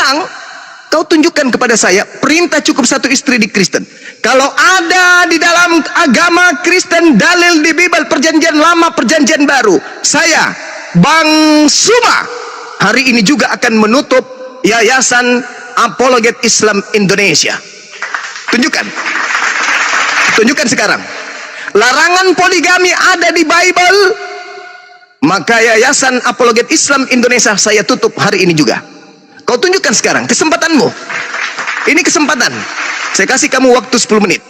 sekarang kau tunjukkan kepada saya perintah cukup satu istri di Kristen. Kalau ada di dalam agama Kristen dalil di Bible perjanjian lama perjanjian baru, saya Bang Suma hari ini juga akan menutup Yayasan Apologet Islam Indonesia. Tunjukkan sekarang. Larangan poligami ada di Bible, maka Yayasan Apologet Islam Indonesia saya tutup hari ini juga. Kau tunjukkan sekarang kesempatanmu. Ini kesempatan. Saya kasih kamu waktu 10 menit.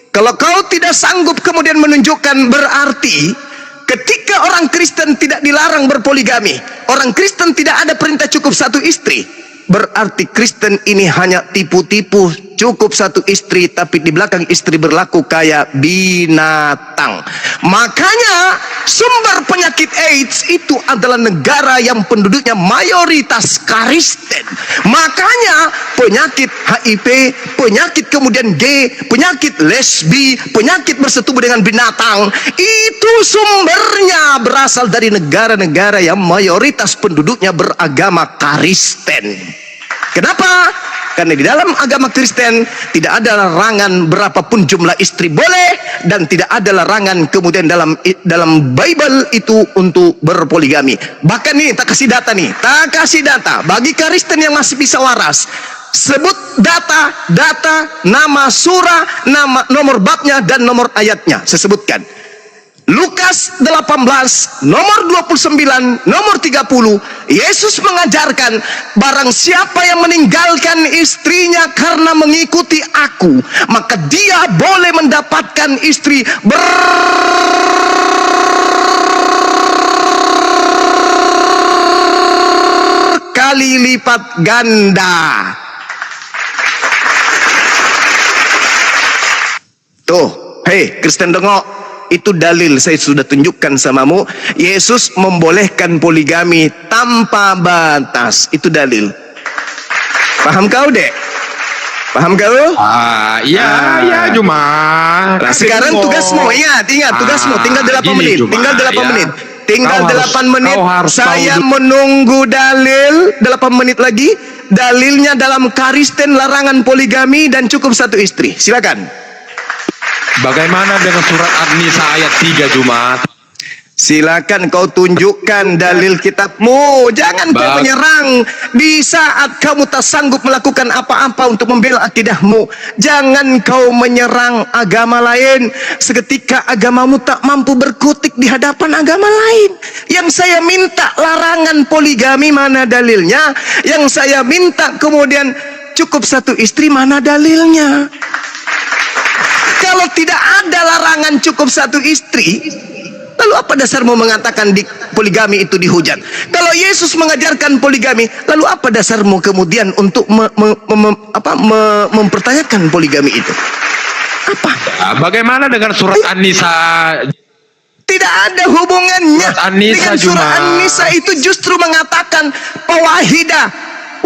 Kalau kau tidak sanggup kemudian menunjukkan, berarti ketika orang Kristen tidak dilarang berpoligami, orang Kristen tidak ada perintah cukup satu istri, berarti Kristen ini hanya tipu-tipu, cukup satu istri tapi di belakang istri berlaku kayak binatang. Makanya sumber penyakit AIDS itu adalah negara yang penduduknya mayoritas Kristen. Makanya penyakit HIV, penyakit kemudian gay, penyakit lesbi, penyakit bersetubuh dengan binatang, itu sumbernya berasal dari negara-negara yang mayoritas penduduknya beragama Kristen. Kenapa? Karena di dalam agama Kristen tidak ada larangan berapapun jumlah istri boleh, dan tidak ada larangan kemudian dalam Bible itu untuk berpoligami. Bahkan nih, tak kasih data bagi Kristen yang masih bisa waras. Sebut data, nama surah, nama nomor babnya dan nomor ayatnya. Saya sebutkan. Lukas 18 nomor 29 nomor 30, Yesus mengajarkan barang siapa yang meninggalkan istrinya karena mengikuti aku, maka dia boleh mendapatkan istri berkali lipat ganda. Tuh, hei Kristen dengok, itu dalil saya sudah tunjukkan samamu. Yesus membolehkan poligami tanpa batas. Itu dalil. Paham kau, Dek? Paham kau? Iya cuma. Nah, sekarang tugasmu, ingat tugasmu tinggal 8 menit. Tinggal 8 menit. Saya menunggu dalil 8 menit lagi. Dalilnya dalam Kristen larangan poligami dan cukup satu istri. Silakan. Bagaimana dengan surat An-Nisa ayat 3 Jumat? Silakan kau tunjukkan dalil kitabmu. Jangan kau menyerang di saat kamu tak sanggup melakukan apa-apa untuk membela akidahmu. Jangan kau menyerang agama lain seketika agamamu tak mampu berkutik di hadapan agama lain. Yang saya minta larangan poligami, mana dalilnya? Yang saya minta kemudian cukup satu istri, mana dalilnya? Kalau tidak ada larangan cukup satu istri, lalu apa dasarmu mengatakan poligami itu dihujat? Kalau Yesus mengajarkan poligami, lalu apa dasarmu kemudian untuk mempertanyakan poligami itu? Apa? Bagaimana dengan surat An-Nisa? Tidak ada hubungannya dengan surah An-Nisa. Itu justru mengatakan fawahidah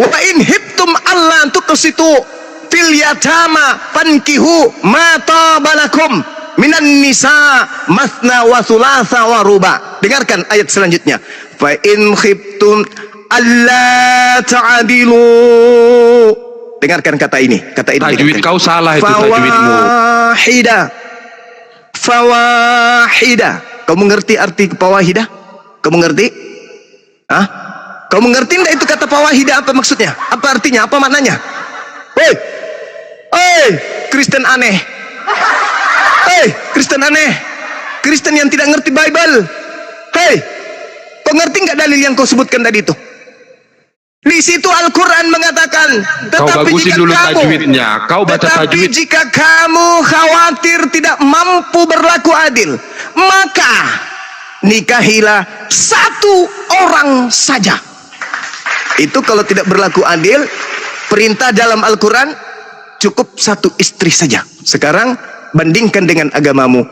wa in hibtum alla tuqsitu fil yatama fankihu ma tabalakum minan nisa mathna wa thulatha wa ruba. Dengarkan ayat selanjutnya. Fa in khiftum alla ta'dilu. Dengarkan kata ini. Tajwid kau salah itu tajwidmu. Fawahidah. Kau mengerti arti fawahidah? Kau mengerti? Hah? Kau mengerti enggak itu kata fawahidah apa maksudnya? Apa artinya? Apa maknanya? Kristen aneh. Kristen aneh. Kristen yang tidak ngerti Bible. Kau ngerti nggak dalil yang kau sebutkan tadi itu? Di situ Al-Quran mengatakan, tetapi jika kamu khawatir tidak mampu berlaku adil, maka nikahilah satu orang saja. Itu kalau tidak berlaku adil, perintah dalam Al-Quran cukup satu istri saja. Sekarang bandingkan dengan agamamu.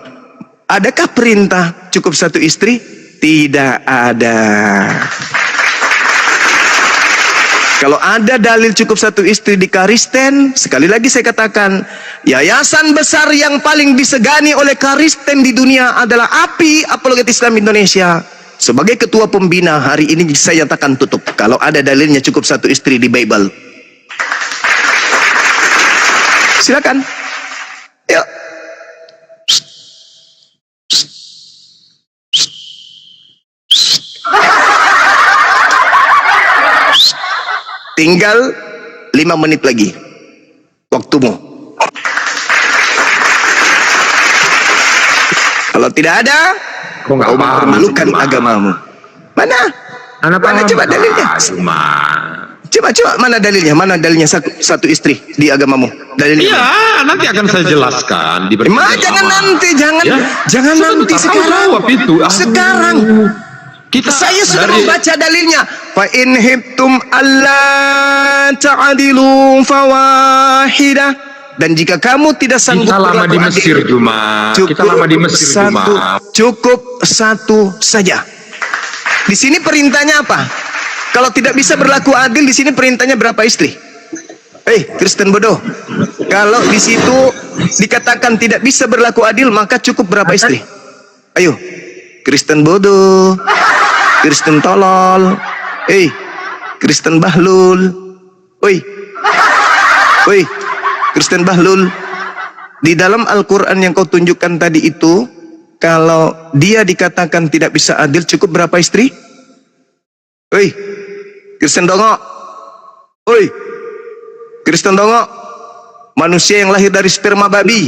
Adakah perintah cukup satu istri? Tidak ada. Kalau ada dalil cukup satu istri di Kristen, sekali lagi saya katakan, yayasan besar yang paling disegani oleh Kristen di dunia adalah API, Apologet Islam Indonesia. Sebagai ketua pembina hari ini saya nyatakan tutup. Kalau ada dalilnya cukup satu istri di Bible, Silakan. Yuk. Tinggal 5 menit lagi waktumu. Kalau tidak ada, Kok nggak kau paham? mempermalukan agamamu. Mana? Mana coba dalilnya? Coba mana dalilnya? Mana dalilnya satu istri di agamamu? Dalilnya Iya, mana? nanti akan saya jelaskan di Jangan nanti, jangan Sudah nanti, tak tahu sekarang. jawab itu. Sekarang. Saya sudah membaca dalilnya. Fa in hibtum alla ta'dilu fawahidah. Dan jika kamu tidak sanggup Kita lama berlaku di Mesir, adil, Juma. Kita lama di Mesir, Juma. Cukup satu saja. Di sini perintahnya apa? Kalau tidak bisa berlaku adil, di sini perintahnya berapa istri? Kristen bodoh. Kalau di situ dikatakan tidak bisa berlaku adil, maka cukup berapa istri? Ayo, Kristen bodoh, Kristen tolol, Kristen bahlul, Kristen bahlul. Di dalam Al-Quran yang kau tunjukkan tadi itu, kalau dia dikatakan tidak bisa adil, cukup berapa istri? Kristen dongok. Kristen dongok. Manusia yang lahir dari sperma babi.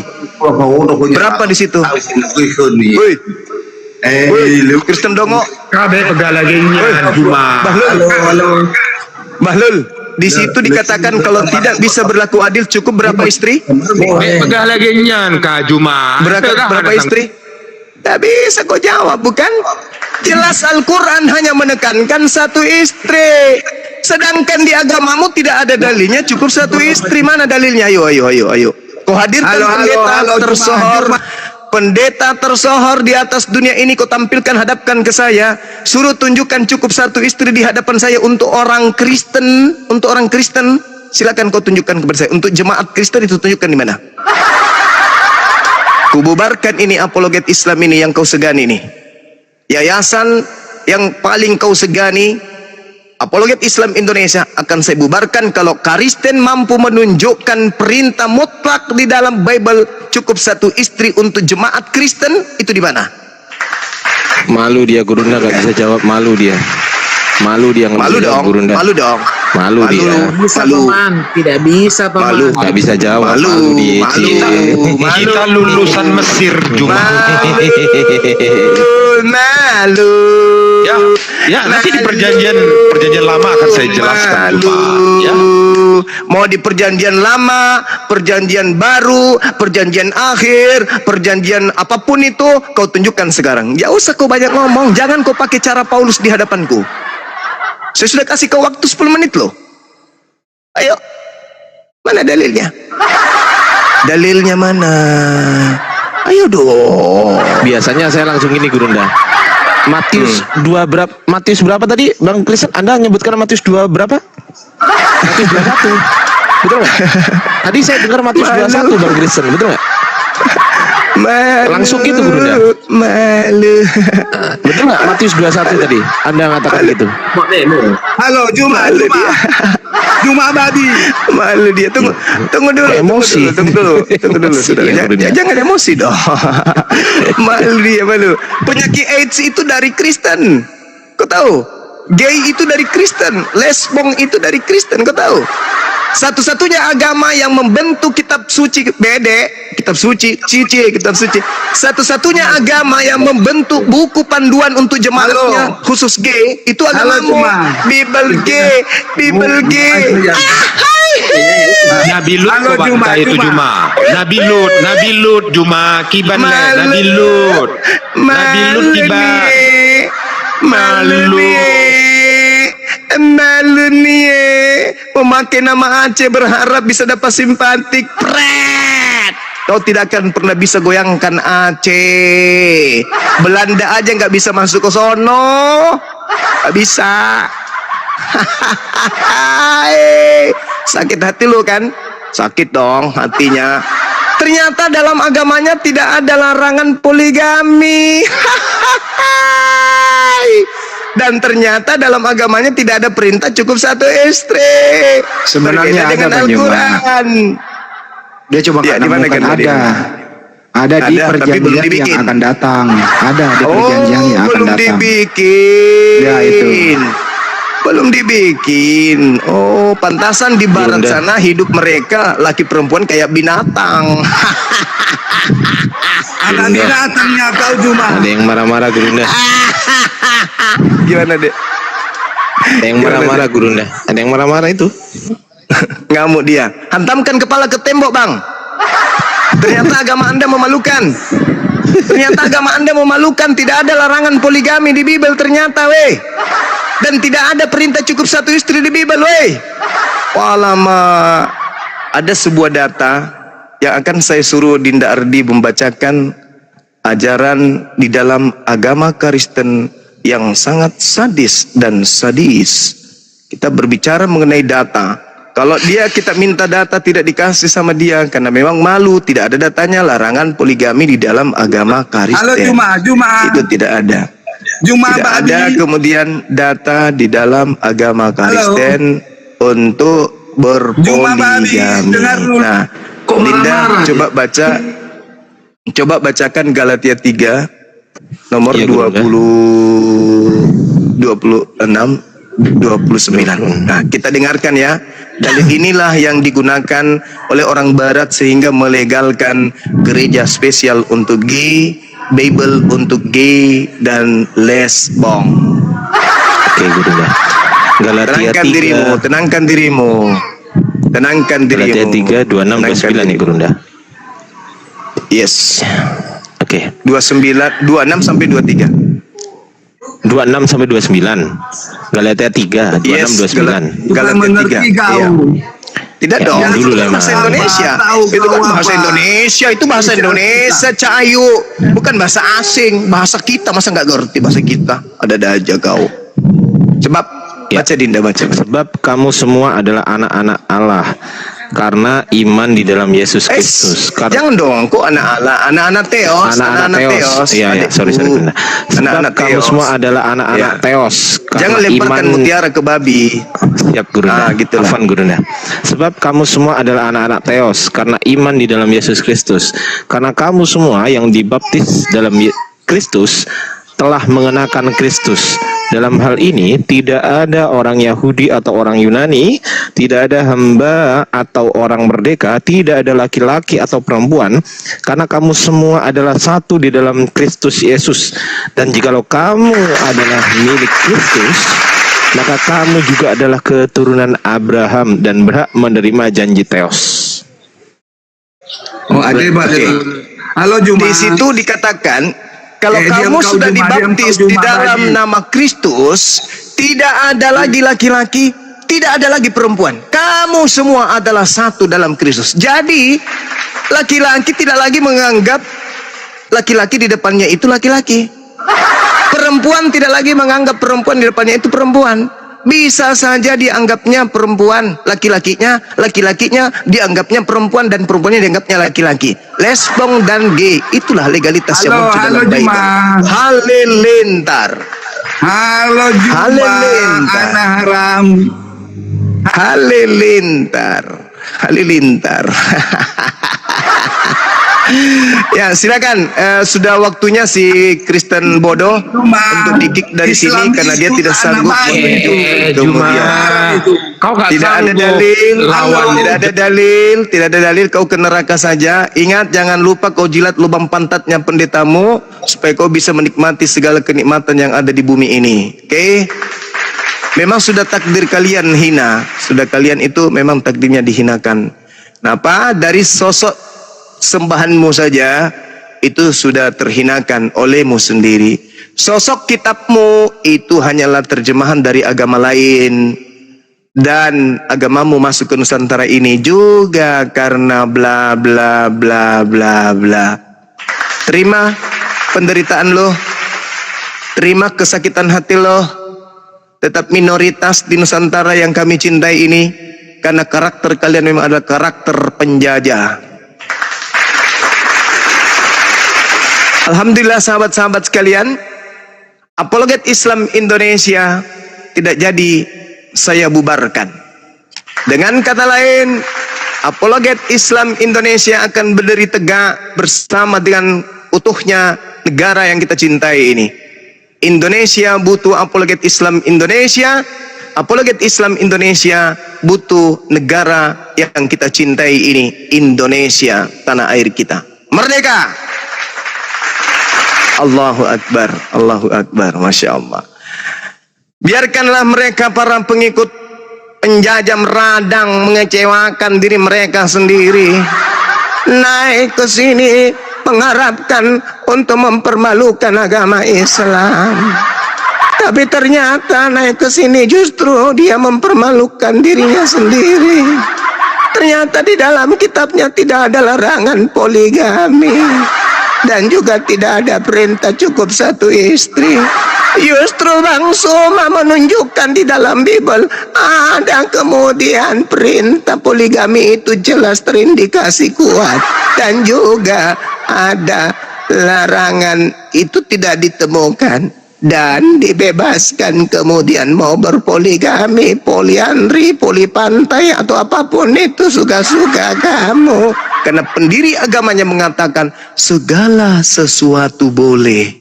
Berapa di situ? Kristen dongok. Kabe pegalagenya, Juma. Bahlul. Di situ dikatakan kalau tidak bisa berlaku adil, cukup berapa istri? Pegalagenya, Kak Juma. Berapa istri? Tak bisa kau jawab, bukan? Jelas Al-Quran hanya menekankan satu istri. Sedangkan di agamamu tidak ada dalilnya, cukup satu istri. Mana dalilnya? Ayo. Kau hadirkan pendeta tersohor di atas dunia ini, kau tampilkan, hadapkan ke saya. Suruh tunjukkan cukup satu istri di hadapan saya untuk orang Kristen. Untuk orang Kristen, silakan kau tunjukkan kepada saya. Untuk jemaat Kristen itu tunjukkan di mana. Kububarkan ini apologet Islam ini yang kau segani ini. Yayasan yang paling kau segani, apologet Islam Indonesia, akan saya bubarkan kalau Kristen mampu menunjukkan perintah mutlak di dalam Bible cukup satu istri untuk jemaat Kristen. Itu di mana? Malu dia, Gurunda gak bisa jawab. Malu dia Malu dong. Malu dia. Bisa paman, tidak bisa paman. Gak bisa jawab. Malu. Kita lulusan Mesir, Juma. Malu. Ya, nanti di perjanjian lama akan saya jelaskan, Juma. Ya. Mau di perjanjian lama, perjanjian baru, perjanjian akhir, perjanjian apapun itu, kau tunjukkan sekarang. Ya usah kau banyak ngomong, jangan kau pakai cara Paulus di hadapanku. Saya sudah kasih kau waktu 10 menit loh. Ayo, mana dalilnya? Dalilnya mana? Ayo dong. Biasanya saya langsung ini, Gurunda. Matius 2 berapa? Matius berapa tadi, Bang Kristen? Anda nyebutkan Matius 2 berapa? Matius 21. Betul nggak? Tadi saya dengar Matius 21, Bang Kristen. Betul nggak? Langsung gitu, Gurunda. Malu. Betul nggak? Matius 21 tadi Anda mengatakan gitu. Halo, Juma babi. Malu dia. Tunggu dulu. Emosi. Tunggu dulu. Saudara. Iya, Gurunda. Jangan emosi dong. Malu dia, malu. Penyakit AIDS itu dari Kristen. Kau tahu? Gay itu dari Kristen. Lesbong itu dari Kristen. Kau tahu? Satu-satunya agama yang membentuk kitab suci, kitab suci. Satu-satunya agama yang membentuk buku panduan untuk jemaatnya khusus gay, itu agamamu. Bible gay. Nabi Lut kok bantai itu, Juma. Nabi Lut, Juma. Kiban Nabi Lut kiban. Malu nih, memakai nama Aceh berharap bisa dapat simpatik. Pret, kau tidak akan pernah bisa goyangkan Aceh. Belanda aja nggak bisa masuk ke sono, nggak bisa. Sakit hati lu kan? Sakit dong hatinya. Ternyata dalam agamanya tidak ada larangan poligami. Dan ternyata dalam agamanya tidak ada perintah cukup satu istri. Sebenarnya berbeda dengan ada, Al-Quran. Dia coba Ya, di mana menemukan kan dia? ada di Ada, tapi belum perjanjian dibikin. yang akan datang. Ada di perjanjian yang akan belum datang. dibikin. Ya, itu. Belum dibikin. Oh, pantasan di barat Gurunda. sana hidup mereka laki perempuan kayak binatang. Anak binatangnya kau Juma. Ada yang marah-marah Gurunda. Gimana, Dek? Ada yang marah-marah Gurunda. Ada yang marah-marah itu. Ngamuk dia. Hantamkan kepala ke tembok, Bang. Ternyata agama Anda memalukan. Ternyata agama Anda memalukan. Tidak ada larangan poligami di Bible ternyata, weh. Dan tidak ada perintah cukup satu istri di Bible, weh. Walama. Ada sebuah data yang akan saya suruh Dinda Ardi membacakan ajaran di dalam agama Kristen yang sangat sadis dan sadis. Kita berbicara mengenai data. Kalau dia kita minta data tidak dikasih sama dia karena memang malu, tidak ada datanya larangan poligami di dalam agama Kristen. Halo Juma. Itu tidak ada. Juma Tidak Babi. ada kemudian data di dalam agama Kristen untuk Juma Babi, berpoligami. dengar dulu. Nah, Kok Linda marah-marah coba bacakan Galatia 3 nomor Iya, Gurunda. 26 29. Nah, kita dengarkan ya. Dalil inilah yang digunakan oleh orang barat sehingga melegalkan gereja spesial untuk gay, Bible untuk gay dan lesbong. Oke Gurunda. Galatia Tenangkan dirimu, 3. tenangkan dirimu. Tenangkan Galatia dirimu. 3 26 29 nih Gurunda. Yes. Oke. 26 sampai 23. 26 sampai 29. Galatia 3 26 Yes, 29. Galatia mengerti 3. kau. Iya. Tidak Ya, dong, yang itu dulu kan lah, bahasa Mas. Indonesia. Tahu Itu kan kau bahasa apa? Indonesia, itu bahasa Indonesia, Cahayu. Bukan bahasa asing, bahasa kita. Masa nggak ngerti bahasa kita? Ada aja kau. Sebab, Ya. baca Dinda, baca. Sebab kamu semua adalah anak-anak Allah karena iman di dalam Yesus Kristus. Jangan dong, kok anak Allah, anak-anak Theos, Anak-anak Theos. Iya, ya, sorry. adikku. Gurunda. Sebab Anak-anak kamu Theos. semua adalah anak-anak Ya. Theos. Karena Jangan lemparkan iman mutiara ke babi. Siap Gurunda. Gitulah. Afwan Gurunda. Sebab kamu semua adalah anak-anak Theos karena iman di dalam Yesus Kristus. Karena kamu semua yang dibaptis dalam Kristus telah mengenakan Kristus. Dalam hal ini tidak ada orang Yahudi atau orang Yunani, tidak ada hamba atau orang merdeka, tidak ada laki-laki atau perempuan, karena kamu semua adalah satu di dalam Kristus Yesus. Dan jikalau kamu adalah milik Kristus, maka kamu juga adalah keturunan Abraham dan berhak menerima janji Theos. Oh, ada baca. Halo Juma. Di situ dikatakan kalau Diam kamu kau, sudah Juma, diam dibaptis kau, di Juma, dalam lagi. nama Kristus, tidak ada lagi laki-laki, tidak ada lagi perempuan. Kamu semua adalah satu dalam Kristus. Jadi, laki-laki tidak lagi menganggap laki-laki di depannya itu laki-laki. Perempuan tidak lagi menganggap perempuan di depannya itu perempuan. Bisa saja dianggapnya perempuan, laki-lakinya dianggapnya perempuan dan perempuannya dianggapnya laki-laki. Lesbong dan gay, itulah legalitas yang muncul dalam Bible. Juma. Halilintar. Halo Juma. Halilintar. Anak haram. Halilintar. Halilintar. Ya, silakan. Sudah waktunya si Kristen bodoh untuk di-kick dari sini karena dia tidak sanggup menunjuk kemudian. Kau gak Tidak ada sanggup dalil, lawan. tidak ada dalil, kau ke neraka saja. Ingat, jangan lupa kau jilat lubang pantatnya pendetamu supaya kau bisa menikmati segala kenikmatan yang ada di bumi ini. Oke? Memang sudah takdir kalian hina, sudah kalian itu memang takdirnya dihinakan. Kenapa? Dari sosok sembahanmu saja itu sudah terhinakan olehmu sendiri. Sosok kitabmu itu hanyalah terjemahan dari agama lain. Dan agamamu masuk ke Nusantara ini juga karena bla bla bla bla bla. Terima penderitaan lo, terima kesakitan hati lo. Tetap minoritas di Nusantara yang kami cintai ini, karena karakter kalian memang adalah karakter penjajah. Alhamdulillah sahabat-sahabat sekalian, Apologet Islam Indonesia tidak jadi saya bubarkan. Dengan kata lain, apologet Islam Indonesia akan berdiri tegak bersama dengan utuhnya negara yang kita cintai ini. Indonesia butuh apologet Islam Indonesia. Apologet Islam Indonesia butuh negara yang kita cintai ini, Indonesia, tanah air kita. Merdeka! Allahu Akbar, Allahu Akbar, Masya Allah. Biarkanlah mereka para pengikut penjajah radang mengecewakan diri mereka sendiri. Naik ke sini mengharapkan untuk mempermalukan agama Islam. Tapi ternyata naik ke sini justru dia mempermalukan dirinya sendiri. Ternyata di dalam kitabnya tidak ada larangan poligami. Dan juga tidak ada perintah cukup satu istri. Justru Bang Suma menunjukkan di dalam Bible ada kemudian perintah poligami itu jelas terindikasi kuat. Dan juga ada larangan itu tidak ditemukan. Dan dibebaskan kemudian mau berpoligami, poliandri, polipantai atau apapun itu suka-suka kamu. Karena pendiri agamanya mengatakan segala sesuatu boleh.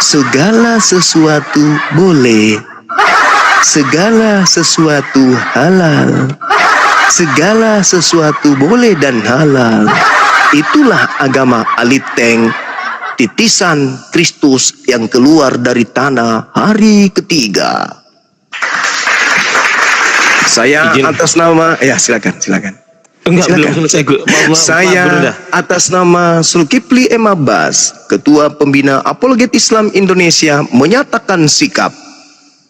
Segala sesuatu boleh. Segala sesuatu halal. Segala sesuatu boleh dan halal. Itulah agama Aliteng, titisan Kristus yang keluar dari tanah hari ketiga. Saya atas nama, ya silakan. Enggak, belum selesai. Saya atas nama Zulkifli M. Abbas, Ketua Pembina Apologet Islam Indonesia, menyatakan sikap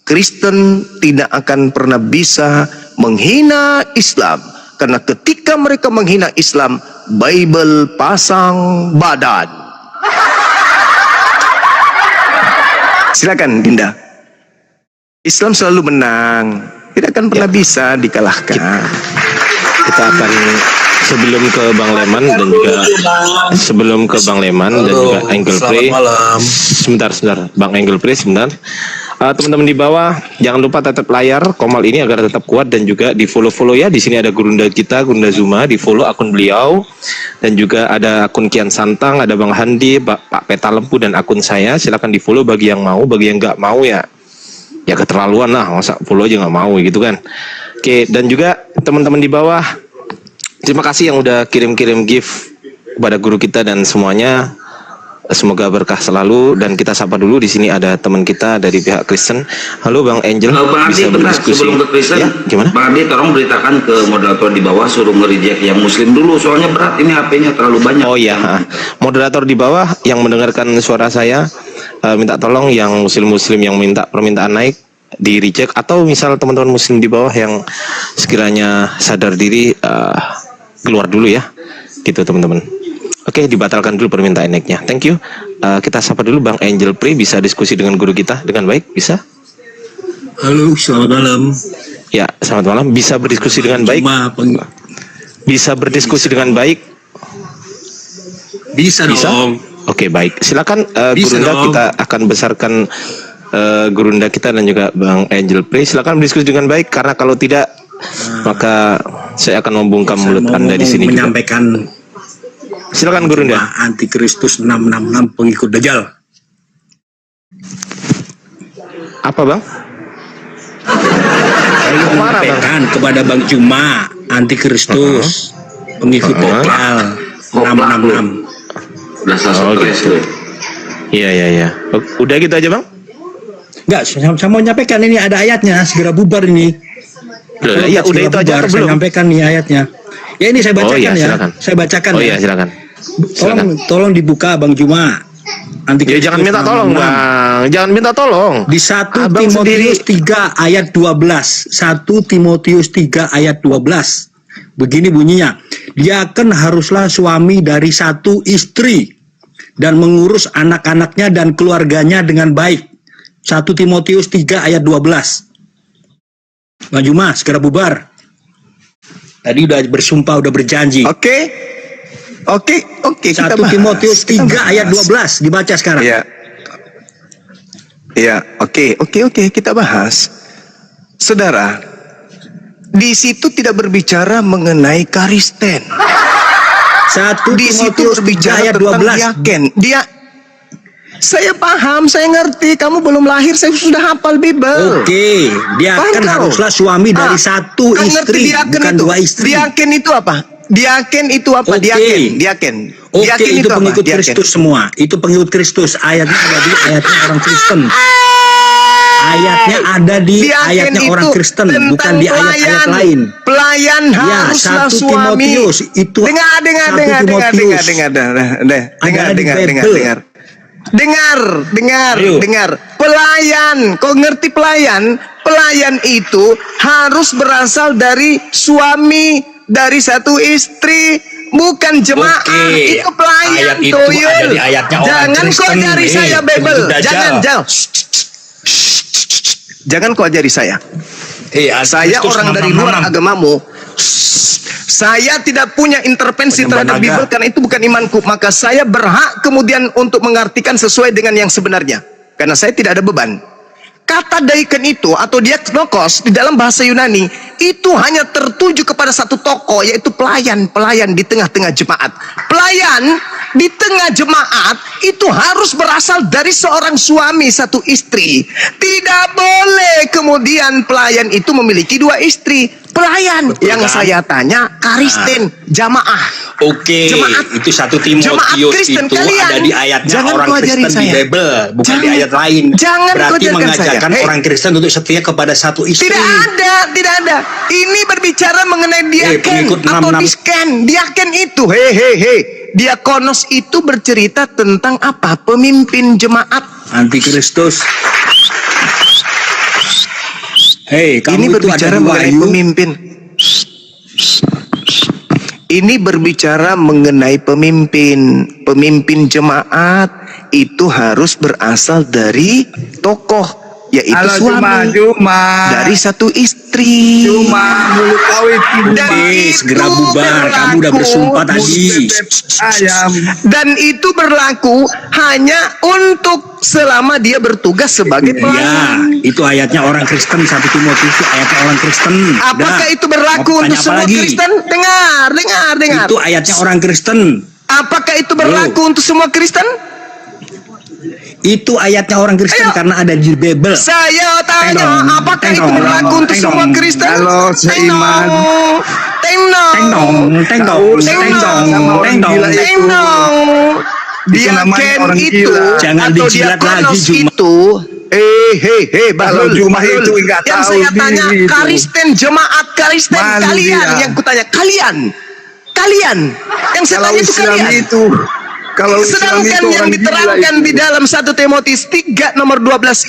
Kristen tidak akan pernah bisa menghina Islam. Karena ketika mereka menghina Islam, Bible pasang badan. Silakan Dinda. Islam selalu menang, tidak akan pernah bisa dikalahkan. Kita akan sebelum ke Bang Leman dan juga Angle Play. Sebentar, Bang Angle Play sebentar. Teman-teman di bawah jangan lupa tetap layar Komal ini agar tetap kuat dan juga di follow ya. Di sini ada Gurunda kita, Gurunda Zuma, di follow akun beliau dan juga ada akun Kian Santang, ada Bang Handi, Pak Peta Lempu dan akun saya. Silakan di follow bagi yang mau, bagi yang nggak mau ya keterlaluan lah, masa follow aja nggak mau gitu kan. Oke, dan juga teman-teman di bawah terima kasih yang udah kirim-kirim gift kepada guru kita dan semuanya. Semoga berkah selalu dan kita sapa dulu. Di sini ada teman kita dari pihak Kristen. Halo Bang Angel. Halo Bang Adi, berdiskusi. sebelum ke Kristen, Ya, gimana? Bang Adi tolong beritakan ke moderator di bawah suruh nge-reject yang muslim dulu, soalnya berat ini HP-nya terlalu banyak. Oh iya, moderator di bawah yang mendengarkan suara saya minta tolong yang muslim-muslim yang minta permintaan naik di reject, atau misal teman-teman muslim di bawah yang sekiranya sadar diri keluar dulu ya. Gitu teman-teman. Oke, dibatalkan dulu permintaan naiknya. Thank you. Kita sapa dulu Bang Angel Pri, bisa diskusi dengan guru kita dengan baik, bisa? Halo, selamat malam. Ya, selamat malam. Bisa berdiskusi dengan baik? Bisa berdiskusi dengan baik? Bisa dong. Oke, baik. Silakan Gurunda, dong. kita akan besarkan Gurunda kita dan juga Bang Angel Pri. Silakan berdiskusi dengan baik, karena kalau tidak maka saya akan membungkam mulut Anda di sini juga. Menyampaikan Silakan Gurunda. Antikristus 666 pengikut Dajjal. Apa Bang? Saya menyampaikan kepada Bang Juma, Antikristus pengikut Dajjal 666. Udah selesai. Iya. Udah gitu aja Bang? Enggak, saya mau menyampaikan ini ada ayatnya, segera bubar ini. Iya, udah itu aja atau Saya belum? menyampaikan nih ayatnya. Ya ini saya bacakan ya. Silakan. Saya bacakan Oh ya. iya, silakan. Tolong dibuka Bang Juma. Ya jangan minta tolong Bang. Jangan minta tolong. Di 1 Abang Timotius 3 ayat 12. 1 Timotius 3 ayat 12. Begini bunyinya. Diaken haruslah suami dari satu istri dan mengurus anak-anaknya dan keluarganya dengan baik. 1 Timotius 3 ayat 12. Bang Juma, segera bubar. Tadi udah bersumpah, udah berjanji. Oke. 1 Timotius 3 ayat 12 dibaca sekarang. Oke, kita bahas. Saudara, Di situ tidak berbicara mengenai Kristen. 1 Di situ Timotius 3 berbicara ayat tentang 12. diaken. Saya paham, saya ngerti. Kamu belum lahir, saya sudah hafal Bible. Oke, diaken Paham kau? haruslah suami dari satu kau ngerti istri, diaken bukan itu? 2 istri. Diaken itu apa? Diaken itu apa? Oke. Diaken. Oke, Diaken itu apa? pengikut Diaken. Kristus semua. Itu pengikut Kristus. Ayatnya ada di ayatnya orang Kristen. Ayatnya ada di Diaken ayatnya itu orang Kristen, tentang bukan di ayat-ayat pelayan. lain. Pelayan Ya, haruslah 1 suami. Timotius itu Dengar. 1 Timotius. Dengar. Ayo. Pelayan, kau ngerti pelayan? Pelayan itu harus berasal dari suami dari satu istri, bukan jemaah. Oke. Itu pelayan. Ayat itu Toyol. ada di ayatnya orang Jangan kau Kristen. ajari saya Bible. pengikut Dajjal. Jangan. Jangan kau ajari saya. Saya Kristus, orang dari luar agamamu. Saya tidak punya intervensi Penyembah terhadap naga. Bible karena itu bukan imanku. Maka saya berhak kemudian untuk mengartikan sesuai dengan yang sebenarnya. Karena saya tidak ada beban. Kata daiken itu atau diaknokos di dalam bahasa Yunani itu hanya tertuju kepada satu tokoh, yaitu pelayan di tengah-tengah jemaat. Pelayan di tengah jemaat itu harus berasal dari seorang suami satu istri. Tidak boleh kemudian pelayan itu memiliki 2 istri. Pelayan Betul, yang kan? saya tanya Kristen, jamaah. Oke, Jemaat- itu 1 jemaat Timotius Kristen itu kalian. ada di ayatnya Jangan orang kau ajarin Kristen di saya. Bible, bukan di Jangan- ayat lain. jangan kau Berarti ajarkan mengajarkan saya. orang Kristen untuk setia kepada satu istri. Tidak ada. Ini berbicara mengenai diaken pengikut atau 66. disken. Diaken itu, diakonos itu bercerita tentang apa? Pemimpin jemaat. Antikristus. Hei, kamu Ini itu berbicara ada di mengenai Wahyu. pemimpin. Ini berbicara mengenai pemimpin. Pemimpin jemaat itu harus berasal dari tokoh, yaitu Halo suami Juma. dari satu istri. Juma mulut kau itu Dan Oke, itu segera bubar. Kamu udah bersumpah tadi. ayam. Dan itu berlaku hanya untuk selama dia bertugas sebagai Ya, pelayan. itu ayatnya orang Kristen. 1 Timotius itu ayatnya orang Kristen. Apakah Udah. itu berlaku Mau untuk tanya apa semua lagi? Kristen? Dengar. Itu ayatnya orang Kristen. Apakah itu berlaku untuk semua Kristen? Itu ayatnya orang Kristen Ayo. karena ada di Bible. Saya tanya, Teng-dong, apakah itu teng-dong, berlaku untuk teng-dong. semua Kristen? Halo, seiman. Teng-dong. Teng-dong, teng-dong, teng-dong, teng-dong. Teng-dong. Itu namanya Diaken orang itu gila. Jangan atau dijilat diakonos lagi, Juma. itu. Kalau Juma itu nggak Yang tahu saya tanya, diri itu. Kristen, jemaat Kristen, Malu kalian. dia. Yang kutanya, kalian. Yang saya Kalau tanya itu Islam kalian. itu, kalau Islam Sedangkan itu yang orang diterangkan gila di itu. dalam 1 Timotius 3 nomor 12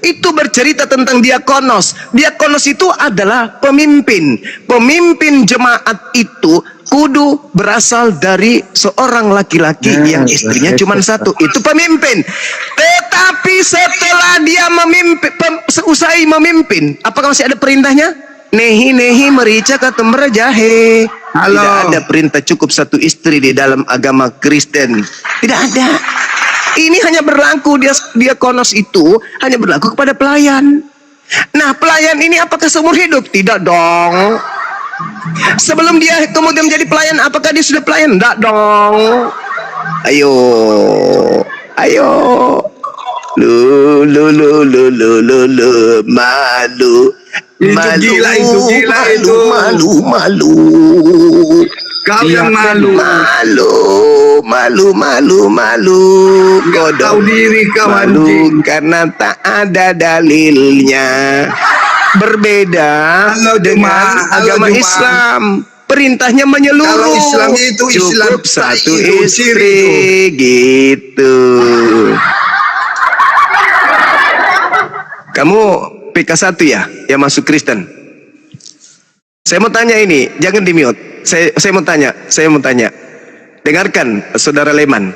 itu bercerita tentang diakonos. Diakonos itu adalah pemimpin. Pemimpin jemaat itu kudu berasal dari seorang laki-laki yang istrinya cuma satu. Itu pemimpin. Tetapi setelah dia usai memimpin, apakah masih ada perintahnya? Nehi merica katember jahe. Halo. Tidak ada perintah cukup satu istri di dalam agama Kristen. Tidak ada. Ini hanya berlaku, diakonos itu hanya berlaku kepada pelayan. Nah, pelayan ini apakah seumur hidup? Tidak dong. Sebelum dia kemudian menjadi pelayan, apakah dia sudah pelayan? Tidak dong. Ayo. Malu. Itu gila itu. Malu. Kau yang malu. Malu. Nggak tahu diri kau, anjing. Karena tak ada dalilnya. Berbeda Halo, dengan Juma. agama Halo, Juma. Islam. Perintahnya menyeluruh. Kalau Islam itu Islam cukup satu itu, istri gitu. Kamu PK1 ya, yang masuk Kristen. Saya mau tanya ini, jangan di-mute. Saya mau tanya. Dengarkan, Saudara Leman.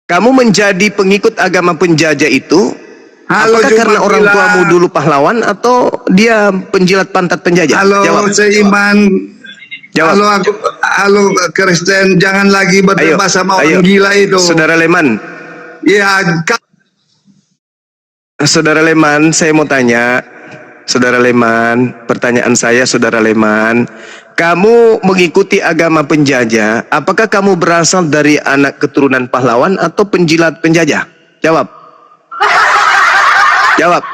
Kamu menjadi pengikut agama penjajah itu, Halo, apakah Juma karena orang bilang. tuamu dulu pahlawan atau dia penjilat pantat penjajah? Halo, Jawab. seiman. Jawab. Halo Kristen, jangan lagi berdebat sama orang gila itu. Saudara Leman. Ya, Saudara Leman, saya mau tanya. Saudara Leman, pertanyaan saya Saudara Leman, kamu mengikuti agama penjajah, apakah kamu berasal dari anak keturunan pahlawan atau penjilat penjajah? Jawab. Jawab.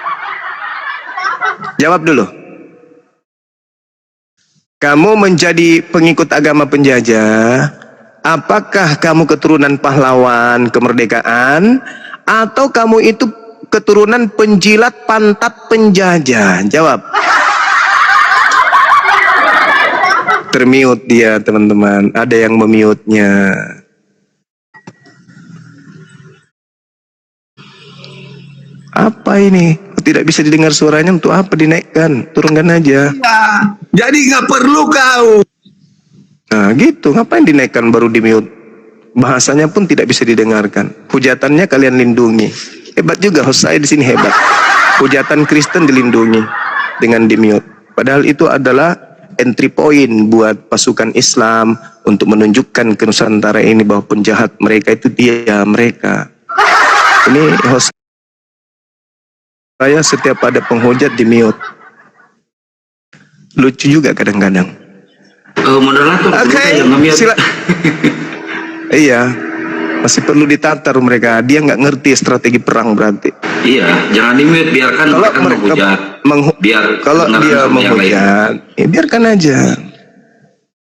Jawab dulu. Kamu menjadi pengikut agama penjajah, apakah kamu keturunan pahlawan kemerdekaan atau kamu itu keturunan penjilat pantat penjajah? Jawab. Termute dia, teman-teman. Ada yang memute-nya. Apa ini? Tidak bisa didengar suaranya, untuk apa dinaikkan? Turunkan aja. Ya, jadi nggak perlu kau. Nah gitu, ngapain dinaikkan baru di mute? Bahasanya pun tidak bisa didengarkan. Hujatannya kalian lindungi. Hebat juga host saya di sini, hebat. Hujatan Kristen dilindungi dengan di mute. Padahal itu adalah entry point buat pasukan Islam untuk menunjukkan ke Nusantara ini bahwa penjahat mereka itu dia, mereka. Ini host saya setiap ada penghujat di mute. Lucu juga kadang-kadang. Moderator Oke, yang nge-mute. Iya, masih perlu ditatar mereka. Dia nggak ngerti strategi perang berarti. Iya, jangan di-mute, biarkan Kalau mereka menghujat. Biar kalau kedengaran dia sama yang lain. menghujat, ya biarkan aja.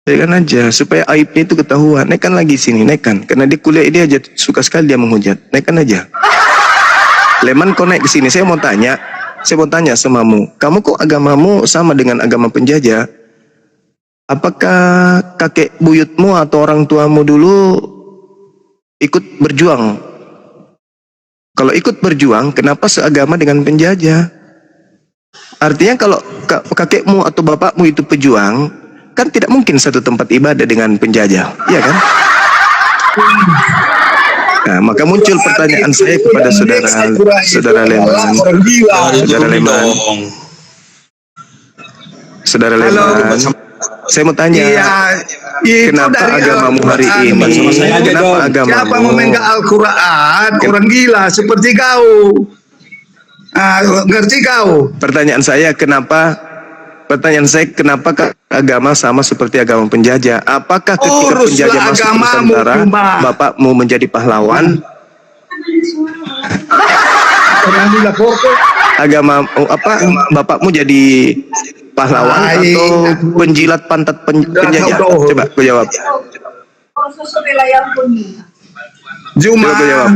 Biarkan aja supaya aibnya itu ketahuan. Naikkan lagi sini, naikkan. Karena dia kuliah dia aja suka sekali dia menghujat. Naikkan aja. Leman, kau naik ke sini. Saya mau tanya samamu. Kamu kok agamamu sama dengan agama penjajah? Apakah kakek buyutmu atau orang tuamu dulu ikut berjuang? Kalau ikut berjuang, kenapa seagama dengan penjajah? Artinya kalau kakekmu atau bapakmu itu pejuang, kan tidak mungkin satu tempat ibadah dengan penjajah, iya kan? Nah, maka muncul pertanyaan saya kepada saudara Leman. Saudara Leman, saya mau tanya, kenapa agamamu hari ini? Kenapa agamamu? Siapa memegang Al-Quran? Orang gila seperti kau. Ngerti kau? Pertanyaan saya, kenapa agama sama seperti agama penjajah? Apakah ketika penjajah masuk ke Nusantara, bapakmu menjadi pahlawan? Agama bapakmu jadi pahlawan atau penjilat pantat penjajah? Coba kau jawab. Cuma Coba jawab.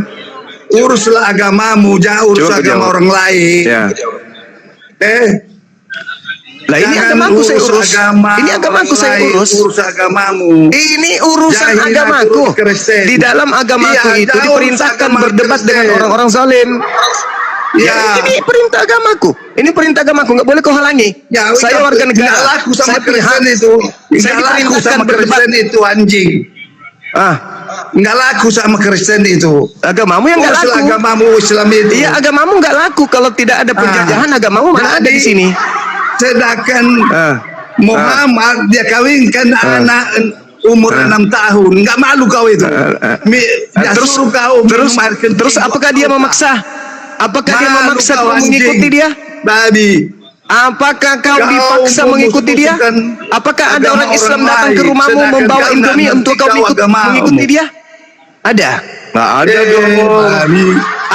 uruslah agamamu, jangan urus Coba agama jawab. orang lain. Ya. Lah ini Jangan agamaku saya urus urus. agama Ini agamaku orang saya lain, urus. urus agamamu. Ini urusan Jangan agamaku. urus Kristen. Di dalam agamaku Iya, itu jangan urus diperintahkan agama berdebat Kristen. dengan orang-orang zalim. Ya, Ya. ini perintah agamaku. Ini perintah agamaku, nggak boleh kau halangi. Ya, Saya warga negara. Nggak laku sama Saya punya Kristen hak. itu. Saya Nggak laku diperintahkan sama berdebat. Kristen itu anjing. Nggak laku sama Kristen itu. Agamamu yang nggak Uruslah laku. agamamu Islam itu. Iya, agamamu nggak laku kalau tidak ada penjajahan. Agamamu mana ada di sini? Sedangkan Ah. Muhammad dia kawinkan anak umur 6 tahun. Nggak malu kau itu. Dia Terus suruh kau memaafkan terus apakah dia memaksa? Apakah dia Malu memaksa kau, kau mengikuti anjing. dia? Babi. Apakah kau Kau dipaksa mengikuti dia? memusuhkan Apakah ada agama orang Islam orang datang ke lain, rumahmu sedangkan membawa kau Indomie nggak untuk kau ngerti agamamu. mengikuti dia? Ada? Nggak ada dong. Babi.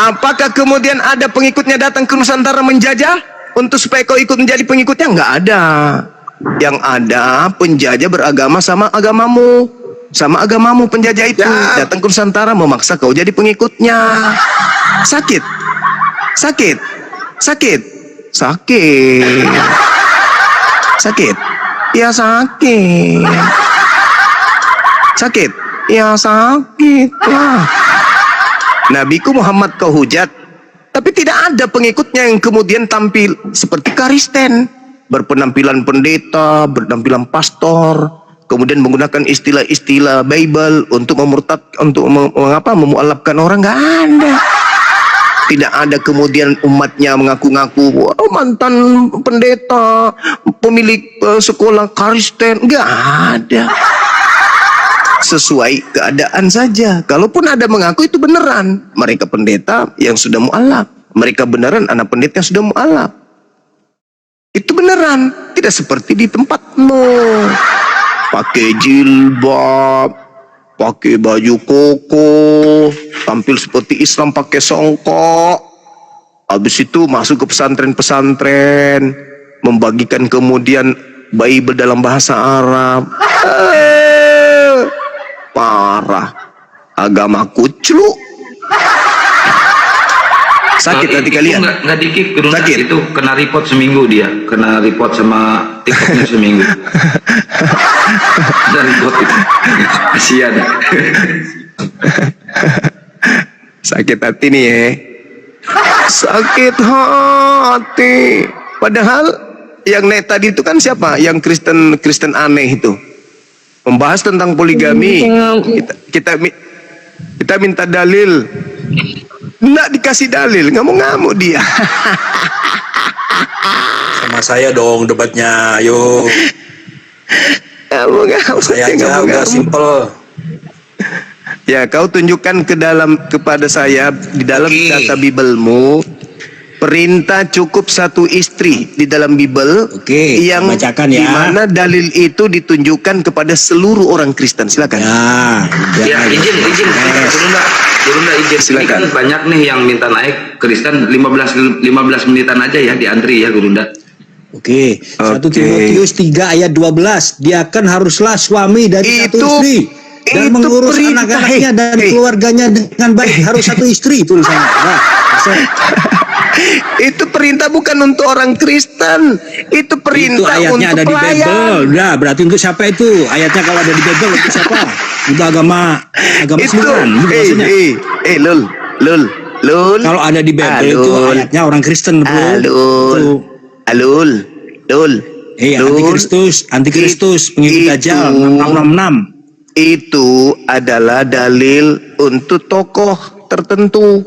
Apakah kemudian ada pengikutnya datang ke Nusantara menjajah untuk supaya kau ikut menjadi pengikutnya? Nggak ada. Yang ada penjajah beragama sama agamamu. Sama agamamu penjajah itu Ya. datang ke Nusantara memaksa kau jadi pengikutnya. Sakit. Sakit. Sakit. Sakit. Sakit. Ya sakit. Sakit. Ya sakit lah. Nabiku Muhammad kau hujat, tapi tidak ada pengikutnya yang kemudian tampil seperti Kristen, berpenampilan pendeta, berpenampilan pastor, kemudian menggunakan istilah-istilah Bible untuk memualafkan orang. Nggak ada. Tidak ada kemudian umatnya mengaku-ngaku mantan pendeta, pemilik sekolah Kristen. Nggak ada. Sesuai keadaan saja. Kalaupun ada mengaku itu beneran, mereka pendeta yang sudah mualaf. Mereka beneran anak pendeta yang sudah mualaf. Itu beneran, tidak seperti di tempatmu. Pakai jilbab, pakai baju koko, tampil seperti Islam pakai songkok. Habis itu masuk ke pesantren-pesantren, membagikan kemudian Bible dalam bahasa Arab. Parah, agama kucluk. Sakit hati kalian. Nggak dikik, Gurunda. Sakit. Itu kena report seminggu dia. Kena report sama TikToknya seminggu. Dan report itu. Kasihan. Sakit hati nih ya. Sakit hati. Padahal yang naik tadi itu kan siapa? Yang Kristen aneh itu. Membahas tentang poligami. Kita minta dalil. Nggak dikasih dalil, ngamuk-ngamuk dia. Sama saya dong debatnya, ayo. Ngamuk-ngamuk. Saya aja udah simple. Ya, kau tunjukkan kepada saya di dalam data Biblemu, perintah cukup satu istri di dalam Bible. Oke, yang bacakan ya. di mana dalil itu ditunjukkan kepada seluruh orang Kristen. Silakan. Ya, izin. Gurunda izin. Ini Silakan. kan banyak nih yang minta naik Kristen 15 menitan aja ya di antri ya, Gurunda. Oke, 1 Timotius 3 ayat 12. Dia kan haruslah suami dari satu Itu- istri dan itu mengurus perintah. anak-anaknya dan keluarganya dengan baik. Harus satu istri tulisannya. Nah, Itu perintah bukan untuk orang Kristen. Itu itu perintah ayatnya untuk ada di pelayan. Bible. Nah, berarti untuk siapa itu? Ayatnya kalau ada di Bible untuk siapa? Untuk agama Itu, seluruhan. Itu maksudnya. lul. Kalau ada di Bible itu Alul. ayatnya orang Kristen, bro. Itu. Alul. Antikristus, pengikut Dajjal 666. Itu adalah dalil untuk tokoh tertentu.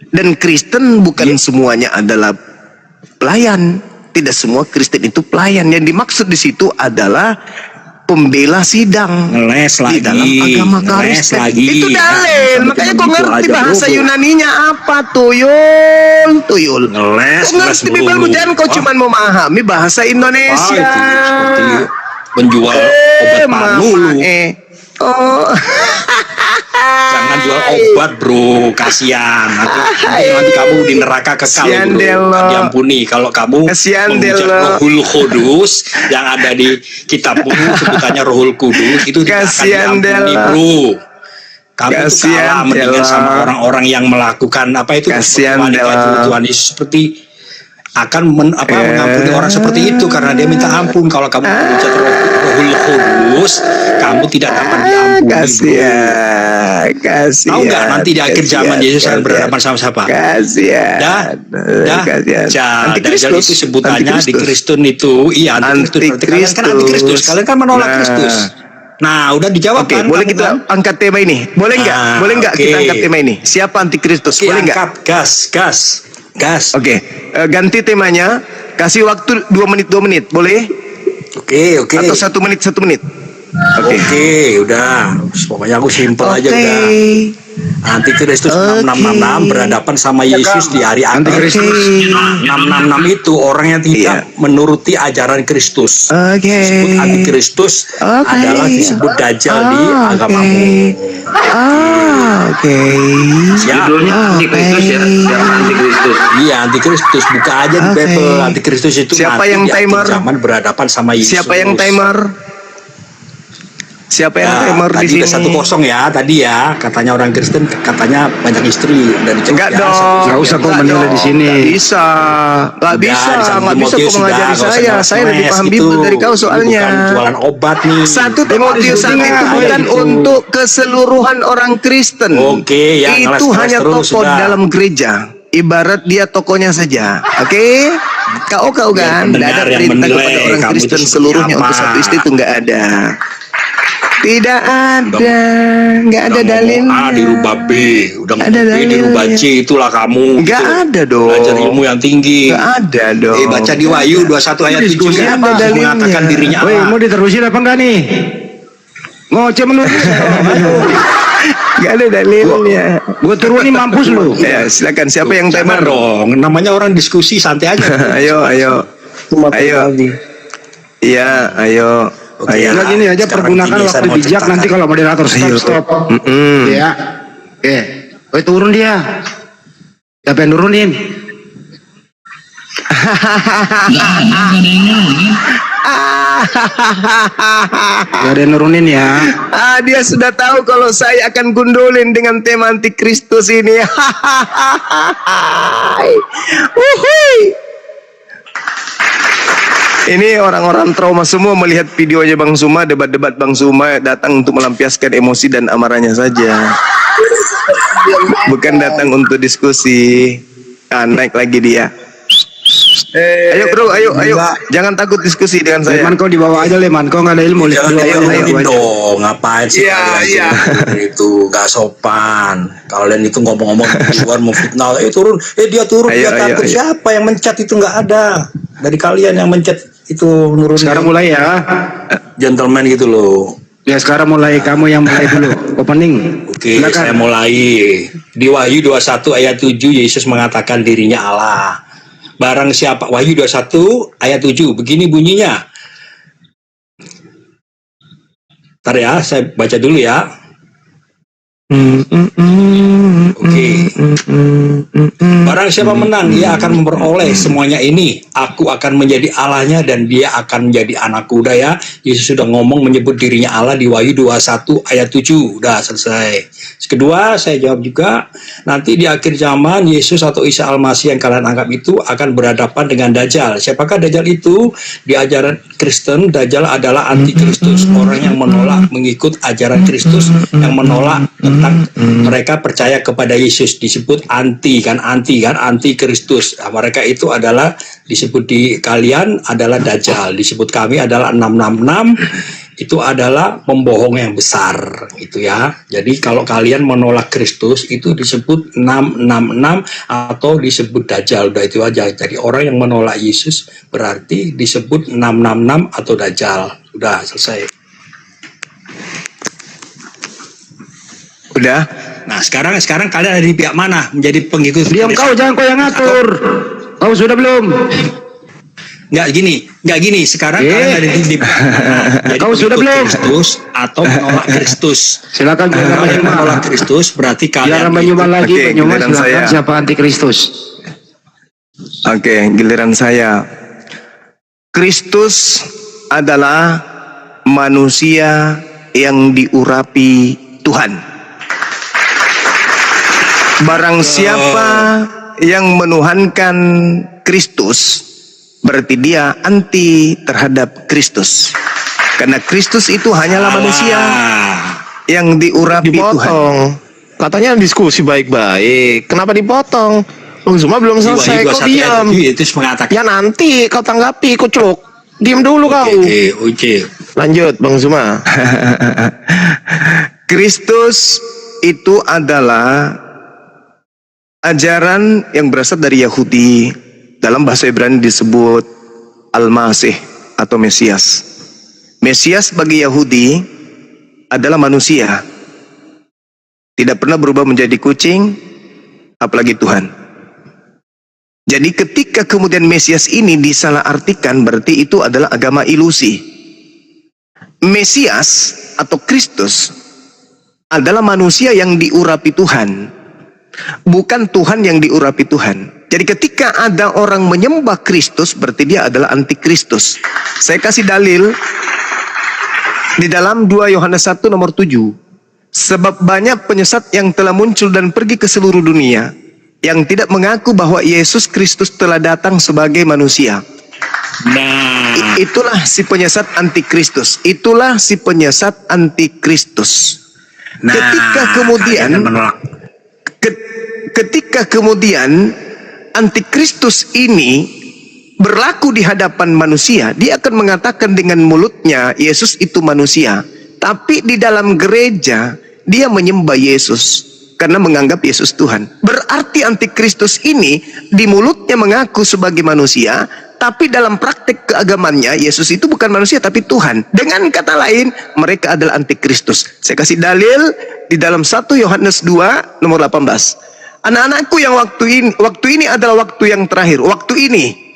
Dan Kristen bukan semuanya adalah pelayan. Tidak semua Kristen itu pelayan. Yang dimaksud di situ adalah pembela sidang Ngeles di lagi, dalam agama ngeles Kristen. lagi. Itu dalil. Nah, Makanya begitu kau ngerti aja, bahasa bro. Yunaninya apa, tuyul. Ngeles, Kau ngerti Bible, jangan kau cuma memahami bahasa Indonesia. itu seperti menjual obat panu lu. Oh. Jangan jual obat, bro. Kasihan. Nanti kamu di neraka kekal, Kasihan bro. deh lo. Nggak diampuni kalau kamu Kasihan deh mengucap lo. Rohul Kudus yang ada di kitabmu sebutannya Rohul Kudus itu tidak akan Kasihan deh diampuni, lo. bro. Kamu tuh Kasihan kalah deh mendingan lo. sama orang-orang yang melakukan apa itu Kasihan deh perbuatan lo. Tuhan Yesus seperti akan mengampuni orang seperti itu karena dia minta ampun. Kalau kamu mengucap Rohul Kudus, kamu tidak dapat diampuni, bro. Kasihan. Tahu nggak nanti di akhir zaman Yesus akan berhadapan sama siapa? Kasihan. Dajjal itu sebutannya di Kristen itu, iya antikristus. Berarti kalian kan antikristus, kalian kan menolak Kristus. Nah, udah dijawab Oke, kan? boleh kamu kita kan? angkat tema ini? Boleh nggak? Nah, Boleh nggak oke. kita angkat tema ini? Siapa antikristus? Oke, Boleh nggak? angkat gas. Oke, ganti temanya. Kasih waktu 2 menit. Boleh? Oke. Atau 1 menit. Oke, udah. Pokoknya aku simpel aja Oke. udah. Antikristus 666 berhadapan sama Yesus di hari akhir. 666 itu orang yang tidak menuruti ajaran Kristus. Oke. Disebut antikristus adalah disebut Dajjal di agamamu. Oke. Siap. Judulnya antikristus ya, jangan antikristus. Iya, antikristus buka aja di Oke. Bible. Antikristus itu Siapa nanti yang di akhir timer? zaman berhadapan sama Yesus. Siapa yang timer? Siapa yang timer di tadi sini? udah 1-0 ya tadi ya, katanya orang Kristen katanya banyak istri dan Enggak dong. Nggak usah kau menilai di sini. Nggak bisa. Nggak bisa kau mengajari saya. Saya lebih paham Bible dari kau soalnya. Bukan jualan obat nih. 1 Timotius 1 itu bukan untuk keseluruhan orang Kristen. Oke, ya, Itu ngeles-ngeles hanya terus, toko sudah. dalam gereja. Ibarat dia tokonya saja. Oke? Kau kan? Tidak ada pendengar yang perintah menilai kepada orang kamu itu Kristen seperti seluruhnya apa. untuk satu istri itu nggak ada. Tidak ada. Nggak ada dalilnya. A dirubah B, udah Ada ngomong B dalilnya. dirubah C, itulah kamu. Nggak gitu. ada dong. Belajar ilmu yang tinggi. Nggak ada dong. Baca di Wahyu 21 ayat 7 Diskusi kan apa dalilnya? mengatakan dirinya Woi, Allah. mau diterusin apa enggak nih? Ngoceh menurut. Nggak ada dalilnya. Gue turunin mampus lu. Ya, silakan. Siapa yang Jangan timer? dong, namanya orang diskusi santai aja. Ayo. Ayo. Iya, ayo. Oke, Ayo. ya. Nah, gini aja, Sekarang pergunakan gini, saya waktu mau bijak ceritakan. nanti kalau moderator Ayo. stop. Mm-mm. Ya. Oke. Oi, turun dia. Siapa yang nurunin? Gak ada yang nurunin ya. Dia sudah tahu kalau saya akan gundulin dengan tema antikristus ini. Wuhui. Ini orang-orang trauma semua melihat videonya Bang Suma, debat-debat Bang Suma, datang untuk melampiaskan emosi dan amarahnya saja. Bukan datang untuk diskusi. Naik lagi dia. Ayo bro, ayo. Jangan takut diskusi dengan saya. Leman kau dibawa aja, Leman. Kau nggak ada ilmu. Jangan Ayo, ngomongin ayo. dong, ngapain sih Iya, kalian itu gak sopan. Kalian itu ngomong-ngomong di luar memfitnah, turun, dia turun, Ayo, dia takut. ayo. Siapa yang mencet itu? Nggak ada. Dari kalian yang mencet itu nurun. Sekarang mulai ya. Gentleman gitu loh. Ya sekarang mulai, kamu yang mulai dulu. Opening. Oke, Silakan. saya mulai. Di Wahyu 21 ayat 7 Yesus mengatakan dirinya Allah. Barang siapa, Wahyu 21 ayat 7, begini bunyinya. Ntar ya, saya baca dulu ya. Oke. Barang siapa menang, ia akan memperoleh semuanya ini. Aku akan menjadi Allahnya dan dia akan menjadi anakku. Udah ya, Yesus sudah ngomong menyebut dirinya Allah di Wahyu 21 ayat 7. Udah selesai. Kedua, saya jawab juga, nanti di akhir zaman Yesus atau Isa Al-Masih yang kalian anggap itu akan berhadapan dengan Dajjal. Siapakah Dajjal itu? Di ajaran Kristen, Dajjal adalah antikristus, orang yang menolak mengikut ajaran Kristus, yang menolak tentang mereka percaya kepada Yesus, disebut antikristus. Nah, mereka itu adalah disebut di kalian adalah Dajjal, disebut kami adalah 666. Itu adalah pembohong yang besar, gitu ya. Jadi kalau kalian menolak Kristus itu disebut 666 atau disebut Dajjal. Udah itu aja. Jadi orang yang menolak Yesus berarti disebut 666 atau Dajjal. Udah selesai. Udah. Nah, sekarang kalian ada di pihak mana? Menjadi pengikut? Diam kau, jangan kau yang ngatur. Kau sudah belum? Nggak gini. Sekarang kalian ada di pihak mana? Jadi Kau sudah pengikut belum? Kristus atau menolak Kristus? Silakan Kalau jangan kalian menolak Banyuman. Kristus berarti kalian Jangan Banyuman lagi. Oke, Banyuman giliran silakan. saya. Siapa antikristus? Oke, giliran saya. Kristus adalah manusia yang diurapi Tuhan. Barang siapa yang menuhankan Kristus, berarti dia anti terhadap Kristus. Karena Kristus itu hanyalah manusia yang diurapi Tuhan. Dipotong. Katanya diskusi baik-baik. Kenapa dipotong? Bang Zuma belum Di selesai. Wahyu Kok 21 ayat diam? 7 Yesus mengatakan. Ya nanti kau tanggapi, kucuk. Diam dulu kau. Oke. Lanjut, Bang Zuma. Kristus itu adalah ajaran yang berasal dari Yahudi. Dalam bahasa Ibrani disebut Al-Masih atau Mesias. Mesias bagi Yahudi adalah manusia. Tidak pernah berubah menjadi kucing, apalagi Tuhan. Jadi ketika kemudian Mesias ini disalahartikan, berarti itu adalah agama ilusi. Mesias atau Kristus adalah manusia yang diurapi Tuhan, bukan Tuhan yang diurapi Tuhan. Jadi ketika ada orang menyembah Kristus, berarti dia adalah antikristus. Saya kasih dalil di dalam 2 Yohanes 1 nomor 7. Sebab banyak penyesat yang telah muncul dan pergi ke seluruh dunia, yang tidak mengaku bahwa Yesus Kristus telah datang sebagai manusia. Nah, Itulah si penyesat antikristus. Itulah si penyesat antikristus. Ketika kemudian kalian menolak. ketika kemudian antikristus ini berlaku di hadapan manusia, dia akan mengatakan dengan mulutnya Yesus itu manusia, tapi di dalam gereja dia menyembah Yesus karena menganggap Yesus Tuhan. Berarti antikristus ini di mulutnya mengaku sebagai manusia, tapi dalam praktek keagamannya Yesus itu bukan manusia tapi Tuhan. Dengan kata lain, mereka adalah antikristus. Saya kasih dalil di dalam 1 Yohanes 2 nomor 18. Anak-anakku yang waktu ini adalah waktu yang terakhir. Waktu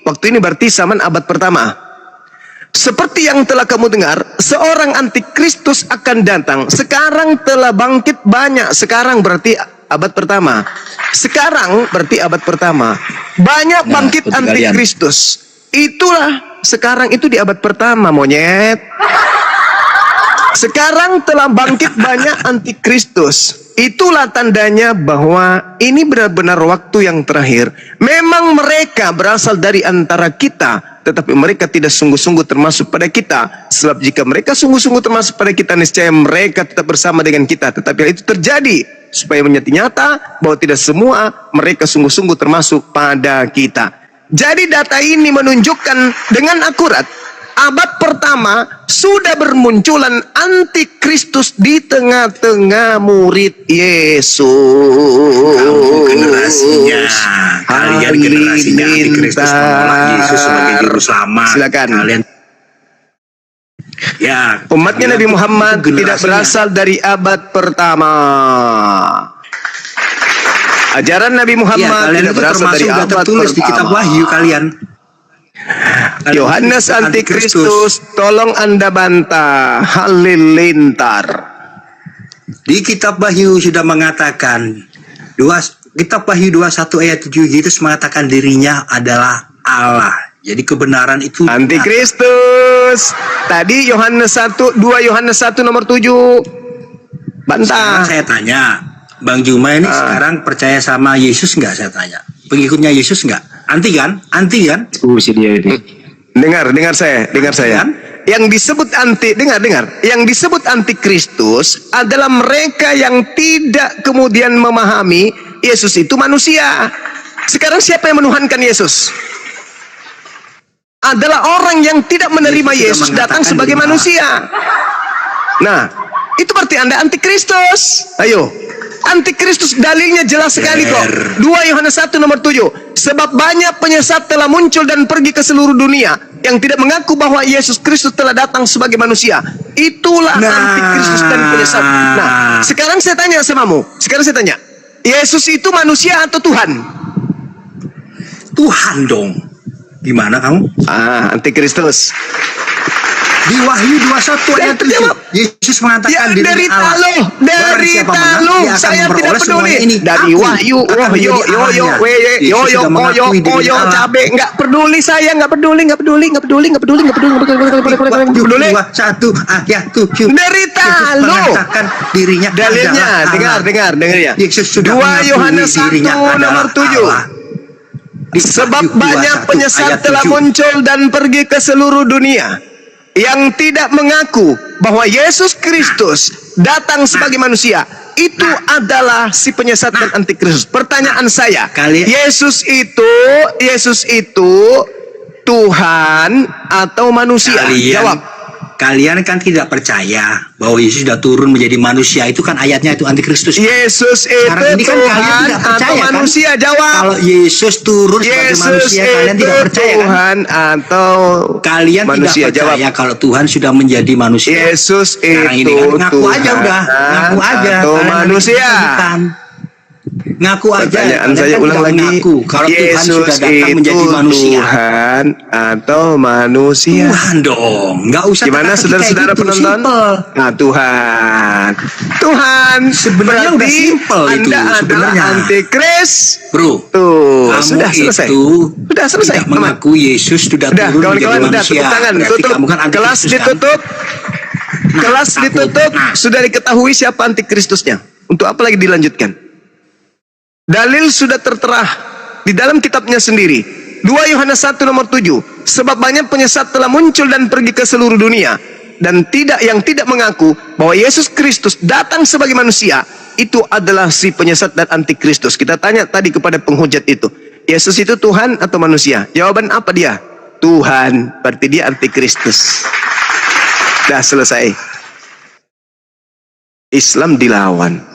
waktu ini berarti zaman abad pertama. Seperti yang telah kamu dengar, seorang antikristus akan datang. Sekarang telah bangkit banyak. Sekarang berarti abad pertama. Sekarang berarti abad pertama. Banyak bangkit antikristus. Itulah sekarang itu di abad pertama, monyet. Sekarang telah bangkit banyak antikristus. Itulah tandanya bahwa ini benar-benar waktu yang terakhir. Memang mereka berasal dari antara kita, tetapi mereka tidak sungguh-sungguh termasuk pada kita. Sebab jika mereka sungguh-sungguh termasuk pada kita, niscaya mereka tetap bersama dengan kita. Tetapi hal itu terjadi supaya menjadi nyata bahwa tidak semua mereka sungguh-sungguh termasuk pada kita. Jadi data ini menunjukkan dengan akurat abad pertama sudah bermunculan antikristus di tengah-tengah murid Yesus. Kamu generasinya, kalian generasinya antikristus menolak Yesus sebagai juru selamat. Silakan. Kalian ya, Umatnya Nabi Muhammad tidak berasal dari abad pertama. Ajaran Nabi Muhammad kalian tidak itu berasal termasuk dari sudah abad tertulis di kitab pertama. Wahyu kalian. Yohanes antikristus, tolong Anda bantah. Halilintar. Di kitab Wahyu sudah mengatakan kitab Wahyu 21 ayat 7, Yesus mengatakan dirinya adalah Allah. Jadi kebenaran itu Antikristus. Tadi Yohanes 1, 2 Yohanes 1 nomor 7. Bantah. Sekarang saya tanya, Bang Juma ini sekarang percaya sama Yesus nggak? Saya tanya. Pengikutnya Yesus nggak? Anti kan? Anti kan? Si dia ini. Dengar saya. Yang disebut dengar. Yang disebut antikristus adalah mereka yang tidak kemudian memahami Yesus itu manusia. Sekarang siapa yang menuhankan Yesus? Adalah orang yang tidak menerima Yesus datang sebagai manusia. Nah, itu berarti Anda antikristus. Ayo. Antikristus dalilnya jelas sekali kok. 2 Yohanes 1 nomor 7. Sebab banyak penyesat telah muncul dan pergi ke seluruh dunia yang tidak mengaku bahwa Yesus Kristus telah datang sebagai manusia. Itulah antikristus dan penyesat. Nah, sekarang saya tanya samamu. Yesus itu manusia atau Tuhan? Tuhan dong. Gimana kamu? Antikristus. Di Wahyu 21 ayat 7, Yesus mengatakan diri Allah. Derita lu, saya tidak peduli. Dari Wahyu, cabe, nggak peduli saya, nggak peduli. Satu ayat 7. Derita lu. Mengatakan dirinya Dalilnya, dengar ya. 2 Yohanes 1 nomor 7. Sebab banyak penyesat telah muncul dan pergi ke seluruh dunia yang tidak mengaku bahwa Yesus Kristus datang sebagai manusia. Itu adalah si penyesat dan antikristus. Pertanyaan saya, Yesus itu Tuhan atau manusia? Jawab. Kalian kan tidak percaya bahwa Yesus sudah turun menjadi manusia. Itu kan ayatnya itu antikristus. Yesus itu ini kan Tuhan atau manusia? Kan? Jawab. Kalau Yesus turun sebagai manusia, kalian tidak percaya Tuhan kan? atau kalian manusia? Tidak percaya Jawab. kalau Tuhan sudah menjadi manusia. Yesus sekarang itu ini kan ngaku Tuhan aja udah, ngaku aja atau kalian manusia? Ngaku aja. Pertanyaan saya kan ulang lagi. ngaku kalau Tuhan sudah datang menjadi manusia. Tuhan atau manusia? Tuhan dong. Nggak usah. Gimana saudara-saudara penonton? Nah, Tuhan. Sebenarnya udah simple itu. Anda adalah antikris. Bro. Tuh, kamu sudah selesai. Sudah selesai. Tidak mengaku Yesus sudah turun menjadi manusia. Tepuk tangan, berarti tutup. kamu kan Kelas antikristus, ditutup. Kan? Kelas ditutup. Sudah diketahui siapa antikristusnya. Untuk apa lagi dilanjutkan? Dalil sudah tertera di dalam kitabnya sendiri. 2 Yohanes 1 nomor 7. Sebab banyak penyesat telah muncul dan pergi ke seluruh dunia dan yang tidak mengaku bahwa Yesus Kristus datang sebagai manusia. Itu adalah si penyesat dan antikristus. Kita tanya tadi kepada penghujat itu, Yesus itu Tuhan atau manusia? Jawaban apa dia? Tuhan. Berarti dia antikristus. Dah selesai. Islam dilawan.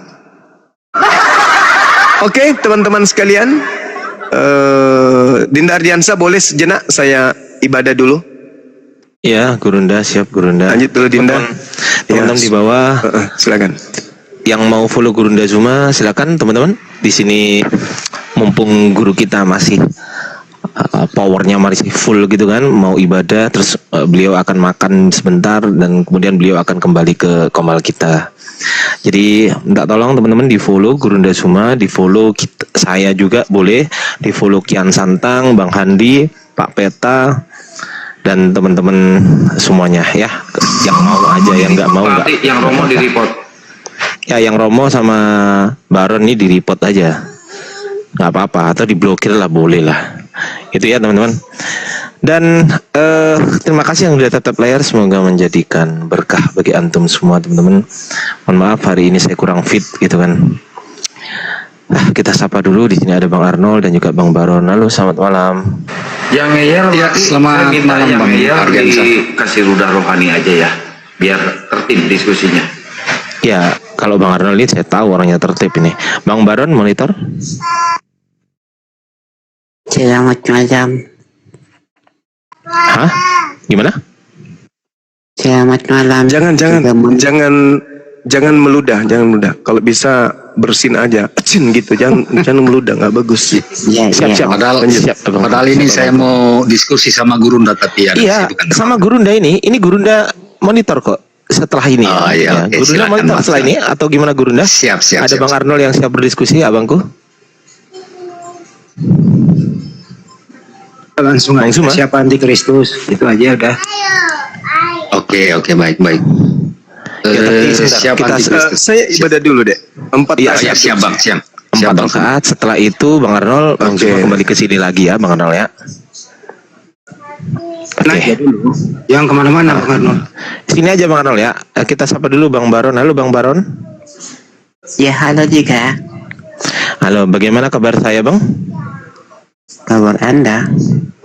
Oke, teman-teman sekalian, Dinda Ardiansa boleh sejenak saya ibadah dulu. Ya, Gurunda, siap Gurunda. Lanjut dulu Dinda. Teman-teman di bawah, silakan. Yang mau follow Gurunda Zuma, silakan teman-teman. Di sini mumpung guru kita masih powernya masih full gitu kan, mau ibadah, terus beliau akan makan sebentar dan kemudian beliau akan kembali ke komal kita. Jadi minta tolong teman-teman di follow Gurunda Suma, di follow saya juga boleh, di follow Kian Santang, Bang Handi, Pak Peta, dan teman-teman semuanya ya. Yang mau aja, yang nggak mau nggak. Yang Romo di report. Ya yang Romo sama Baron ini di report aja, nggak apa-apa, atau diblokir lah, boleh lah. Itu ya teman-teman. Dan terima kasih yang sudah tetap layar, semoga menjadikan berkah bagi antum semua teman-teman. Mohon maaf hari ini saya kurang fit gitu kan. Kita sapa dulu, di sini ada Bang Arnold dan juga Bang Baron. Halo, selamat malam. Yang ngeyel Ya, selamat minta malam, yang Bang ngeyel Ardiansa. dikasih rudah rohani aja ya, biar tertib diskusinya. Ya, kalau Bang Arnold ini saya tahu orangnya tertib ini. Bang Baron monitor. Selamat malam. Hah? Gimana? Selamat malam. Jangan meludah, jangan meludah. Kalau bisa bersin aja, cin gitu, jangan meludah, nggak bagus. Ya, Siap. Padahal ini saya mau diskusi sama Gurunda tapi ada Iya, kesibukan. sama Gurunda ini Gurunda monitor kok setelah ini. Oh, iya, oke, Gurunda silakan, monitor Mas. setelah ini atau gimana Gurunda? Siap. Ada Bang Arnold yang siap berdiskusi, abangku. Langsung Bang aja. Suma. Siapa antikristus? Itu aja udah. Oke, baik. Ya, tapi sebentar, Siapa kita- antikristus? Saya ibadah dulu deh. 4 Iya, rakaat. Siap, Bang. Siap. 4 Bang. rakaat. Setelah itu Bang Arnold Bang Oke. Suma kembali ke sini lagi ya Bang Arnold ya. Nah, Oke. ya dulu. Yang kemana-mana, Bang Arnold. Sini aja Bang Arnold ya. Kita sapa dulu Bang Baron. Halo Bang Baron. Ya, halo juga. Halo, bagaimana kabar saya Bang? Kabar Anda?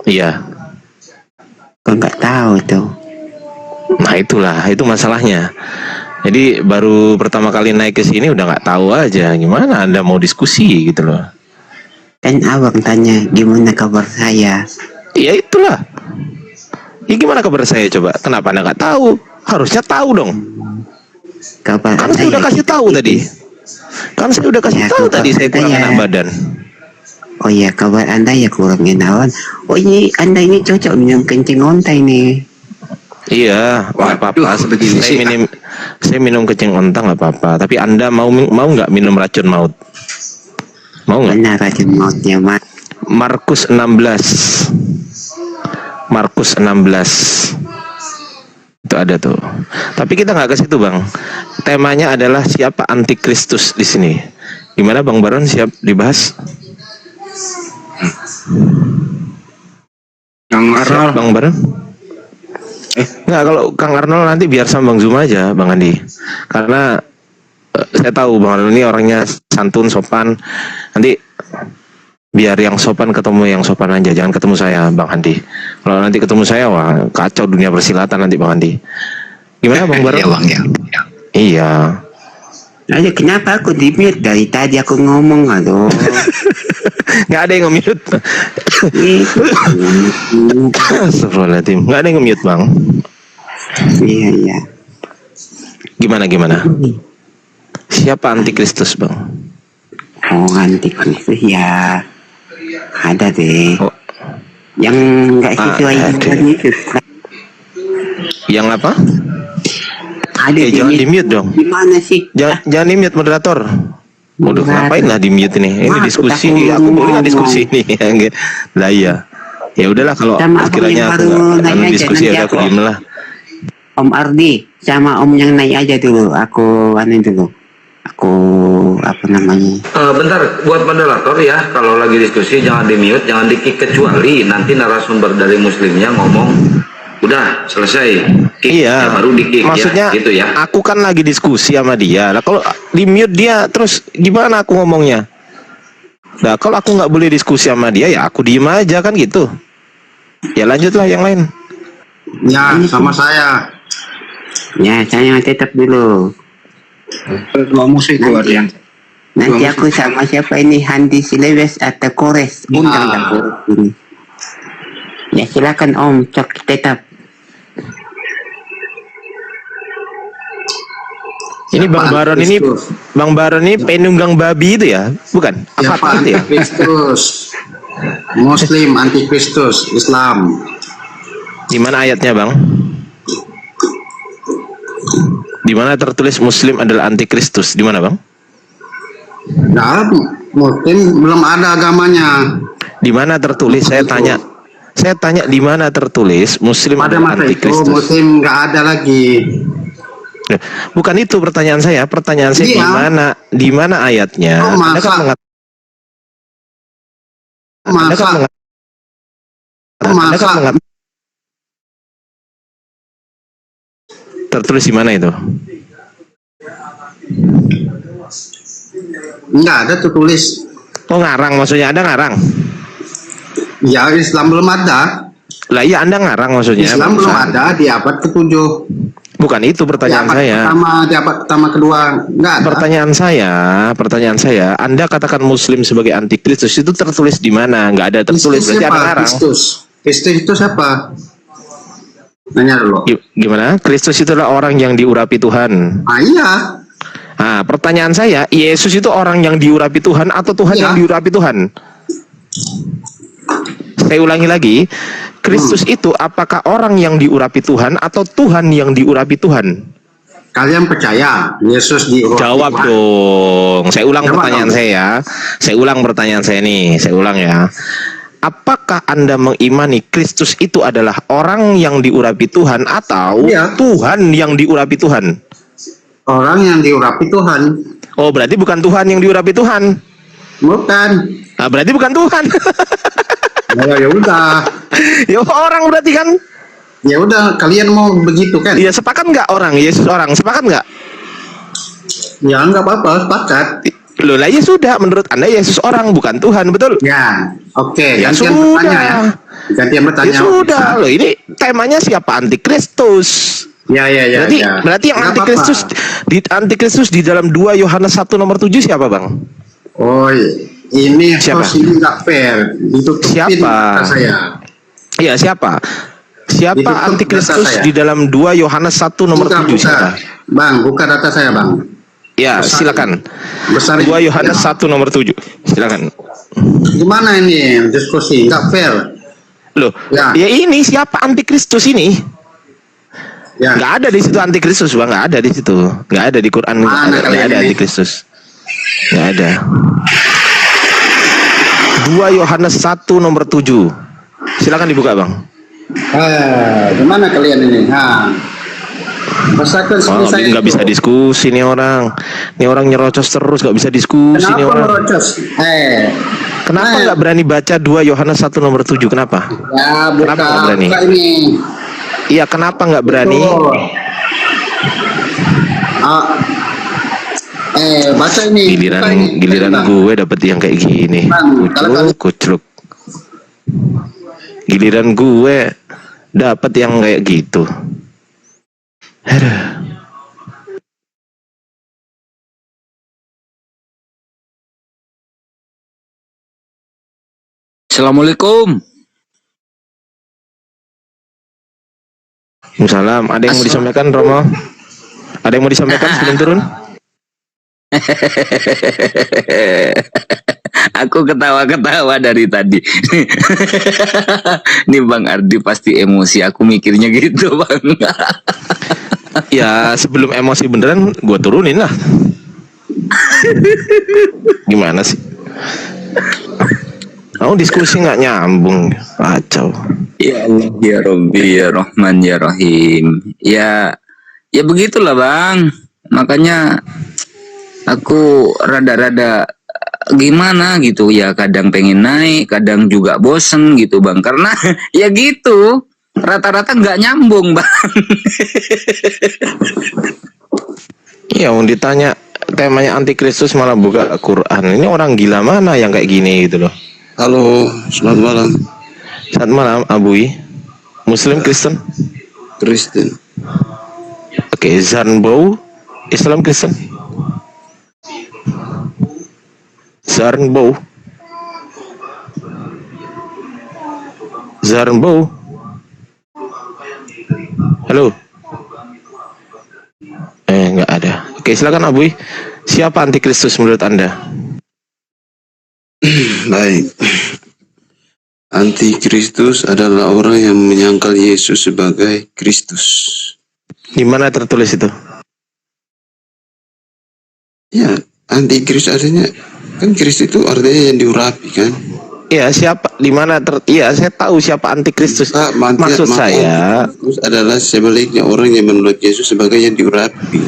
Iya. Kok nggak tahu tuh? Nah itulah, itu masalahnya. Jadi baru pertama kali naik ke sini udah nggak tahu aja gimana Anda mau diskusi gitu loh. Kan abang tanya gimana kabar saya. Ya itulah. Ya gimana kabar saya coba? Kenapa Anda nggak tahu? Harusnya tahu dong. Kabar Kan Anda saya udah ya kasih tahu gitu. tadi. Kan saya udah kasih Ya, tahu kabar tadi saya kurang saya. enak badan. Oh iya, kabar Anda ya kurang enawan. Oh ini Anda ini cocok minum kencing onta ini. Iya, nggak apa-apa. Waduh, begini sih. Saya minum kencing onta nggak apa-apa. Tapi Anda mau nggak minum racun maut? Mau nggak? Benar racun mautnya, Mak. Markus 16. Markus 16. Itu ada tuh. Tapi kita nggak ke situ, Bang. Temanya adalah siapa antikristus di sini. Gimana Bang Baron, siap dibahas? Yang Siap, Arnold. Bang Baron? Nggak, kalau Kang Arnold nanti biar sama Bang Zuma aja, Bang Andi. Karena saya tahu Bang Arnold ini orangnya santun, sopan. Nanti biar yang sopan ketemu yang sopan aja, jangan ketemu saya, Bang Andi. Kalau nanti ketemu saya, wah kacau dunia persilatan nanti Bang Andi. Gimana Bang Baron? Iya, Bang, ya. Iya. Ayo kenapa aku di-mute dari tadi aku ngomong aduh. Nggak ada yang nge-mute. Itu. Astagfirullahaladzim. Nggak ada yang nge-mute Bang. Iya. Gimana? Siapa antikristus Bang? Oh antikristus ya. Ada deh. Oh. Yang nggak sesuai ada. dengan itu. Yang apa? Ada Jangan di-mute dong. Gimana sih? Jangan di-mute moderator. Udah ngapain lah di-mute ini? Ini Wah, diskusi, kita aku boleh nggak ngomong. diskusi ini? Lah iya. Ya udahlah kalau Sama abang sekiranya yang aku baru nggak naik aja, diskusi nanti ya aku aku- diem lah. Om Ardi sama Om yang naik aja dulu. Aku dulu. Aku apa namanya? Bentar, buat moderator ya, kalau lagi diskusi jangan di mute, jangan di kick, kecuali nanti narasumber dari muslimnya ngomong udah selesai kick, Iya. ya baru di kick Maksudnya ya, gitu ya. aku kan lagi diskusi sama dia. Lah kalau di mute dia terus gimana aku ngomongnya? Nah kalau aku nggak boleh diskusi sama dia ya aku diem aja kan gitu. Ya lanjutlah yang lain. Ya, sama saya. Ya saya tetap dulu. Dua musuh itu ada yang. Nanti aku sama siapa ini Handi Silewes atau Kores undang Ya. aku ini. Ya silakan Om, cok tetap. Ini Bang Baron ini Bang Baron ini penunggang babi itu ya? Bukan? Apa itu ya? Kristus. Muslim antikristus Islam. Di mana ayatnya, Bang? Di mana tertulis Muslim adalah antikristus? Di mana, Bang? Nah, Muslim belum ada agamanya. Di mana tertulis? Saya tanya di mana tertulis Muslim Pada adalah masa itu antikristus? Muslim nggak ada lagi. Bukan itu pertanyaan saya. Pertanyaan saya Iya. di mana ayatnya? Oh, Anda kan masa tertulis di mana itu? nggak ada tertulis. Oh, ngarang maksudnya. Anda ngarang? Ya, Islam belum ada. Lah iya, Anda ngarang maksudnya. Islam belum barusan. ada di abad ke-7. Bukan itu pertanyaan saya. Di abad pertama kedua nggak ada. Pertanyaan saya, Anda katakan Muslim sebagai antikristus itu tertulis di mana? Nggak ada tertulis, berarti Anda ngarang. Kristus itu siapa? Nanya dulu. Gimana? Kristus itu adalah orang yang diurapi Tuhan. Ah, iya. Nah, pertanyaan saya, Yesus itu orang yang diurapi Tuhan atau Tuhan Iya. yang diurapi Tuhan? Saya ulangi lagi, Kristus itu apakah orang yang diurapi Tuhan atau Tuhan yang diurapi Tuhan? Kalian percaya Yesus diurapi Jawab Tuhan? dong. Saya ulang Jawab pertanyaan dong. saya ya. Saya ulang pertanyaan saya nih. Saya ulang ya. Apakah Anda mengimani Kristus itu adalah orang yang diurapi Tuhan atau Iya. Tuhan yang diurapi Tuhan? Orang yang diurapi Tuhan. Oh, berarti bukan Tuhan yang diurapi Tuhan. Bukan. Nah, berarti bukan Tuhan. Ya udah. Ya orang berarti kan? Ya udah, kalian mau begitu kan? Iya, sepakat nggak orang? Yesus orang, sepakat nggak? Ya nggak apa-apa, sepakat. Loh lah, ya sudah. Menurut Anda Yesus orang, bukan Tuhan, betul? Ya, oke. Ya Gantian sudah. bertanya ya. Gantian bertanya. Ya sudah. Loh, ini temanya siapa? Antikristus. Ya. Berarti yang Nggak antikristus di dalam 2 Yohanes 1 nomor 7 siapa, Bang? Oh, ini Siapa? host ini nggak fair. Ditutupin Siapa? data saya. Iya, siapa? Siapa Ditutup antikristus data saya. di dalam 2 Yohanes 1 nomor 7 siapa? Bang, buka data saya, Bang. Ya, Besar. silakan. Besar 2 Yohanes 1 nomor 7. Silakan. Gimana ini diskusi? Nggak fair. Loh, Ya. ya ini siapa antikristus ini? Ya. Nggak ada di situ antikristus, Bang. Nggak ada di situ. Nggak ada di Quran. Mana Nggak kalian ada ini? antikristus. Nggak ada. 2 Yohanes 1 nomor 7. Silakan dibuka, Bang. Gimana kalian ini? Masakan Oh, nggak bisa diskusi nih orang. Nih orang nyerocos terus, nggak bisa diskusi nih Kenapa orang. merocos? Kenapa nggak berani baca 2 Yohanes 1 nomor 7? Kenapa? Ya, Kenapa nggak berani? buka ini. Iya, kenapa nggak berani? Tuh. Baca ini. Giliran Buka ini. giliran Bang. gue dapet yang kayak gini. Bang, kalau Kucluk. Giliran gue dapet yang kayak gitu. Aduh. Assalamualaikum. Salam. Ada yang mau disampaikan, Romo? Ada yang mau disampaikan sebelum turun? Aku ketawa-ketawa dari tadi. Nih Bang Ardi pasti emosi. Aku mikirnya gitu, Bang. Ya, sebelum emosi beneran, gue turunin lah. Gimana sih? Oh, diskusi nggak nyambung, kacau. Ya Allah, ya Rabbi, ya Rahman, ya Rahim. Ya begitulah Bang. Makanya aku rada-rada gimana gitu ya. Kadang pengen naik, kadang juga bosen gitu Bang. Karena ya gitu, rata-rata nggak nyambung Bang. Iya, ditanya temanya antikristus malah buka Quran. Ini orang gila mana yang kayak gini gitu loh. Halo, selamat malam. Selamat malam, Abui. Muslim, Kristen? Kristen. Oke, Zarnbou, Islam, Kristen? Zarnbou. Zarnbou. Halo. Nggak ada. Oke, silakan Abui. Siapa antikristus menurut Anda? Baik. Antikristus adalah orang yang menyangkal Yesus sebagai Kristus. Di mana tertulis itu? Ya, antikristus artinya kan Kristus itu artinya yang diurapi kan. Ya, siapa? Di mana iya, saya tahu siapa antikristus. Maksud saya Antikristus adalah sebaliknya orang yang menolak Yesus sebagai yang diurapi.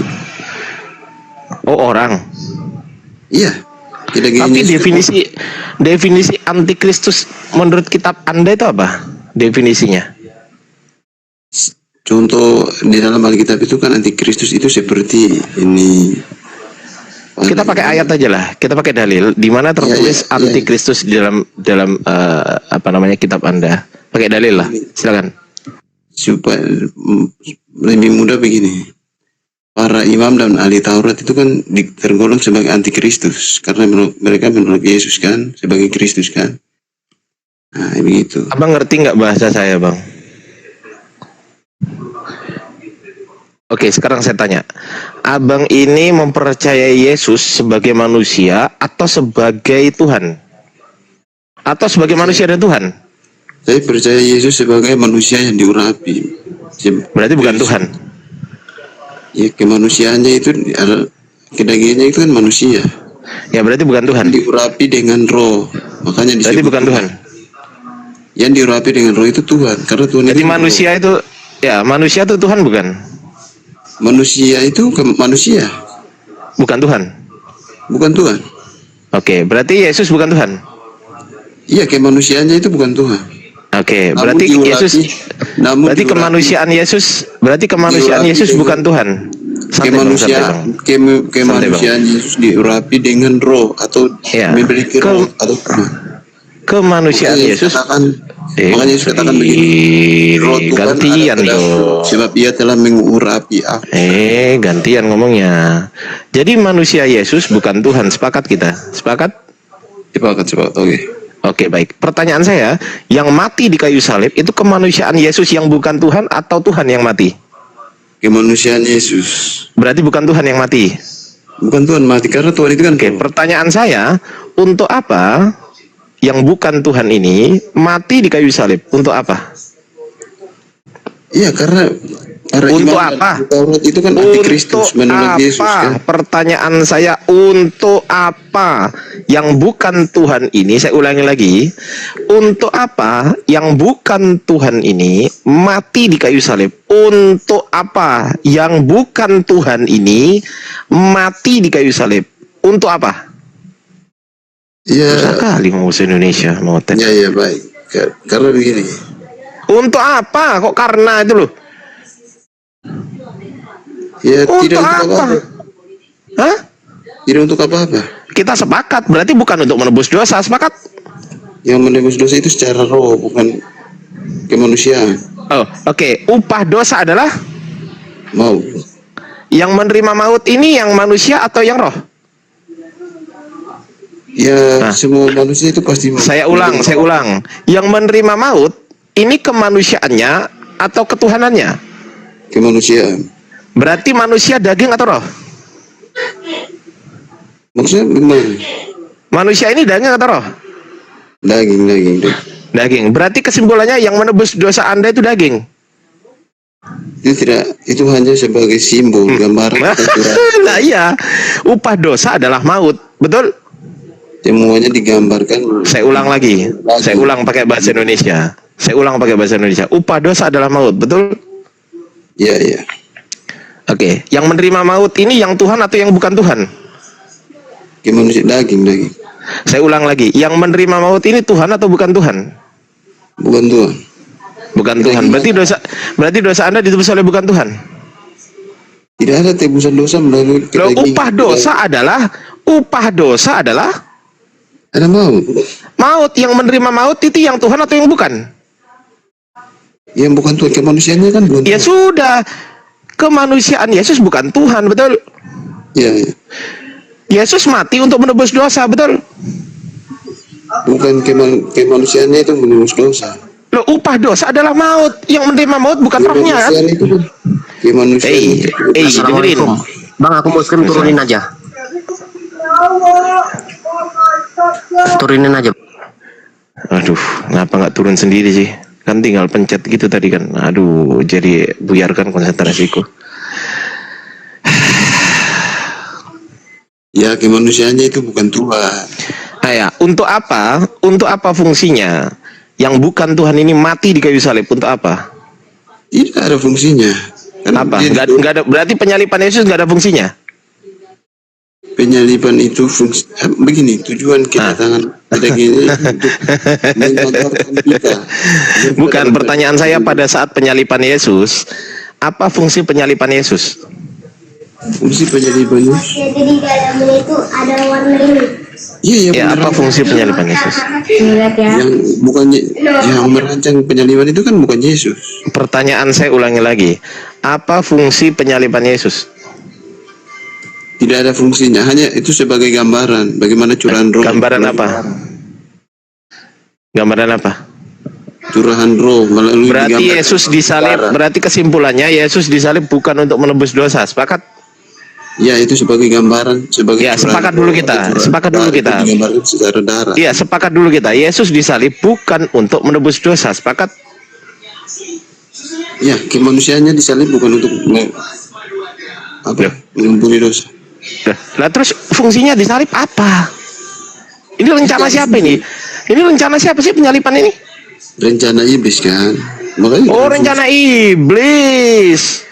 oh orang. Iya. Tapi definisi antikristus menurut kitab Anda itu apa? Definisinya? Contoh di dalam Alkitab itu kan antikristus itu seperti ini. Kita pakai ayat aja lah. Kita pakai dalil. Di mana tertulis antikristus di dalam apa namanya kitab Anda? Pakai dalil lah. Silakan. Supaya lebih mudah begini. Para imam dan ahli Taurat itu kan tergolong sebagai antikristus karena mereka menolak Yesus kan sebagai Kristus kan. Nah, begitu. Abang ngerti nggak bahasa saya, Bang? Oke, sekarang saya tanya. Abang ini mempercayai Yesus sebagai manusia atau sebagai Tuhan? Atau sebagai manusia dan Tuhan? Saya percaya Yesus sebagai manusia yang diurapi. Berarti bukan Tuhan? Ya, kemanusiaannya itu kedagingannya itu kan manusia. Ya, berarti bukan Tuhan. Diurapi dengan roh. Makanya disebut berarti bukan Tuhan. Yang diurapi dengan roh itu Tuhan. Karena Tuhan jadi itu manusia roh. Itu ya, manusia itu Tuhan bukan? Manusia itu manusia. Bukan Tuhan. Bukan Tuhan. Oke, berarti Yesus bukan Tuhan. Iya, kemanusiaannya itu bukan Tuhan. Oke, berarti Yesus berarti kemanusiaan Yesus bukan Tuhan. Kemanusiaan Yesus diurapi dengan roh atau memiliki roh atau kemanusiaan Yesus. Makanya Yesus katakan begini. Roh Tuhan gantian loh. Sebab ia telah mengurapi aku. Gantian ngomongnya. Jadi manusia Yesus bukan Tuhan. Sepakat kita? Sepakat? Sepakat. Oke, baik. Pertanyaan saya, yang mati di kayu salib itu kemanusiaan Yesus yang bukan Tuhan atau Tuhan yang mati? Kemanusiaan Yesus. Berarti bukan Tuhan yang mati? Bukan Tuhan mati, karena Tuhan itu kan. Oke, pertanyaan saya, untuk apa yang bukan Tuhan ini mati di kayu salib? Untuk apa? Iya, karena untuk apa? Taurat itu kan antikristus, menolak Yesus kan. Pertanyaan saya, untuk apa yang bukan Tuhan ini, saya ulangi lagi, untuk apa yang bukan Tuhan ini mati di kayu salib? Untuk apa yang bukan Tuhan ini mati di kayu salib? Untuk apa? Ya, susah kali mau bahasa Indonesia, mau tes. Ya, baik. Karena begini. Untuk apa? Kok karena itu loh? Ya, untuk tidak apa? Untuk apa-apa. Hah? Tidak untuk apa-apa. Kita sepakat, berarti bukan untuk menebus dosa, sepakat? Yang menebus dosa itu secara roh, bukan kemanusiaan. Oh, oke. Upah dosa adalah maut. Yang menerima maut ini yang manusia atau yang roh? Ya, semua manusia itu pasti maut. Saya ulang. Yang menerima maut ini kemanusiaannya atau ketuhanannya? Kemanusiaan. Berarti manusia daging atau roh? Maksudnya gimana? Manusia ini daging atau roh? Daging. Berarti kesimpulannya yang menebus dosa Anda itu daging? Itu tidak, itu hanya sebagai simbol, gambaran. Nah iya, upah dosa adalah maut, betul? Semuanya digambarkan. Saya ulang lagi. Saya ulang pakai bahasa Indonesia. Upah dosa adalah maut, betul? Iya. Oke, yang menerima maut ini yang Tuhan atau yang bukan Tuhan? Manusia daging. Saya ulang lagi, yang menerima maut ini Tuhan atau bukan Tuhan? Bukan Tuhan. Bukan Tuhan. Berarti dosa Anda ditebus oleh bukan Tuhan? Tidak ada tebusan dosa melalui upah dosa adalah ada maut. Maut, yang menerima maut itu yang Tuhan atau yang bukan? Yang bukan Tuhan, kemanusiaannya kan bukan. Ya sudah. Kemanusiaan Yesus bukan Tuhan, betul? Iya. Yesus mati untuk menebus dosa, betul? Bukan kemanusiaannya itu menebus dosa. Loh, upah dosa adalah maut. Yang menerima maut bukan rohnya kan? Assalamualaikum. Bang, aku Muslim, turunin aja. Aduh, kenapa nggak nggak turun sendiri sih. Kan tinggal pencet gitu tadi kan. Aduh, jadi buyarkan konsentrasiku. Ya kemanusiaannya itu bukan Tuhan. Nah ya, untuk apa? Untuk apa fungsinya? Yang bukan Tuhan ini mati di kayu salib untuk apa? Tidak ada fungsinya. Kan Apa? dia Nggak ada. Berarti penyalipan Yesus nggak ada fungsinya? penyaliban itu fungsi begini, tujuan kedatangan pada gini untuk mengajarkan kita. Bukan, pertanyaan saya pada saat penyalipan Yesus, apa fungsi penyalipan Yesus? Fungsi penyaliban Yesus. Jadi di dalamnya itu ada warna ini. Iya, Ya, apa fungsi penyalipan Yesus? Lihat ya. Yang bukan yang merancang penyaliban itu kan bukan Yesus. Pertanyaan saya ulangi lagi, apa fungsi penyalipan Yesus? Tidak ada fungsinya, hanya itu sebagai gambaran bagaimana curahan roh. Gambaran apa? Gambaran apa? Curahan roh melalui Berarti gambar- Yesus disalib, berarti kesimpulannya Yesus disalib bukan untuk menebus dosa. Sepakat? Ya, itu sebagai gambaran, sebagai Ya, curahan sepakat roh, dulu atau kita. curahan Sepakat dulu darah, kita. itu digambarkan secara darah. Iya, sepakat dulu kita. Yesus disalib bukan untuk menebus dosa. Sepakat? Ya, kemanusiaannya disalib bukan untuk mengampuni dosa. Lah terus fungsinya disalib apa? Ini rencana siapa ini? Ini rencana siapa sih penyalipan ini? Rencana iblis kan. Makanya Oh, rencana iblis.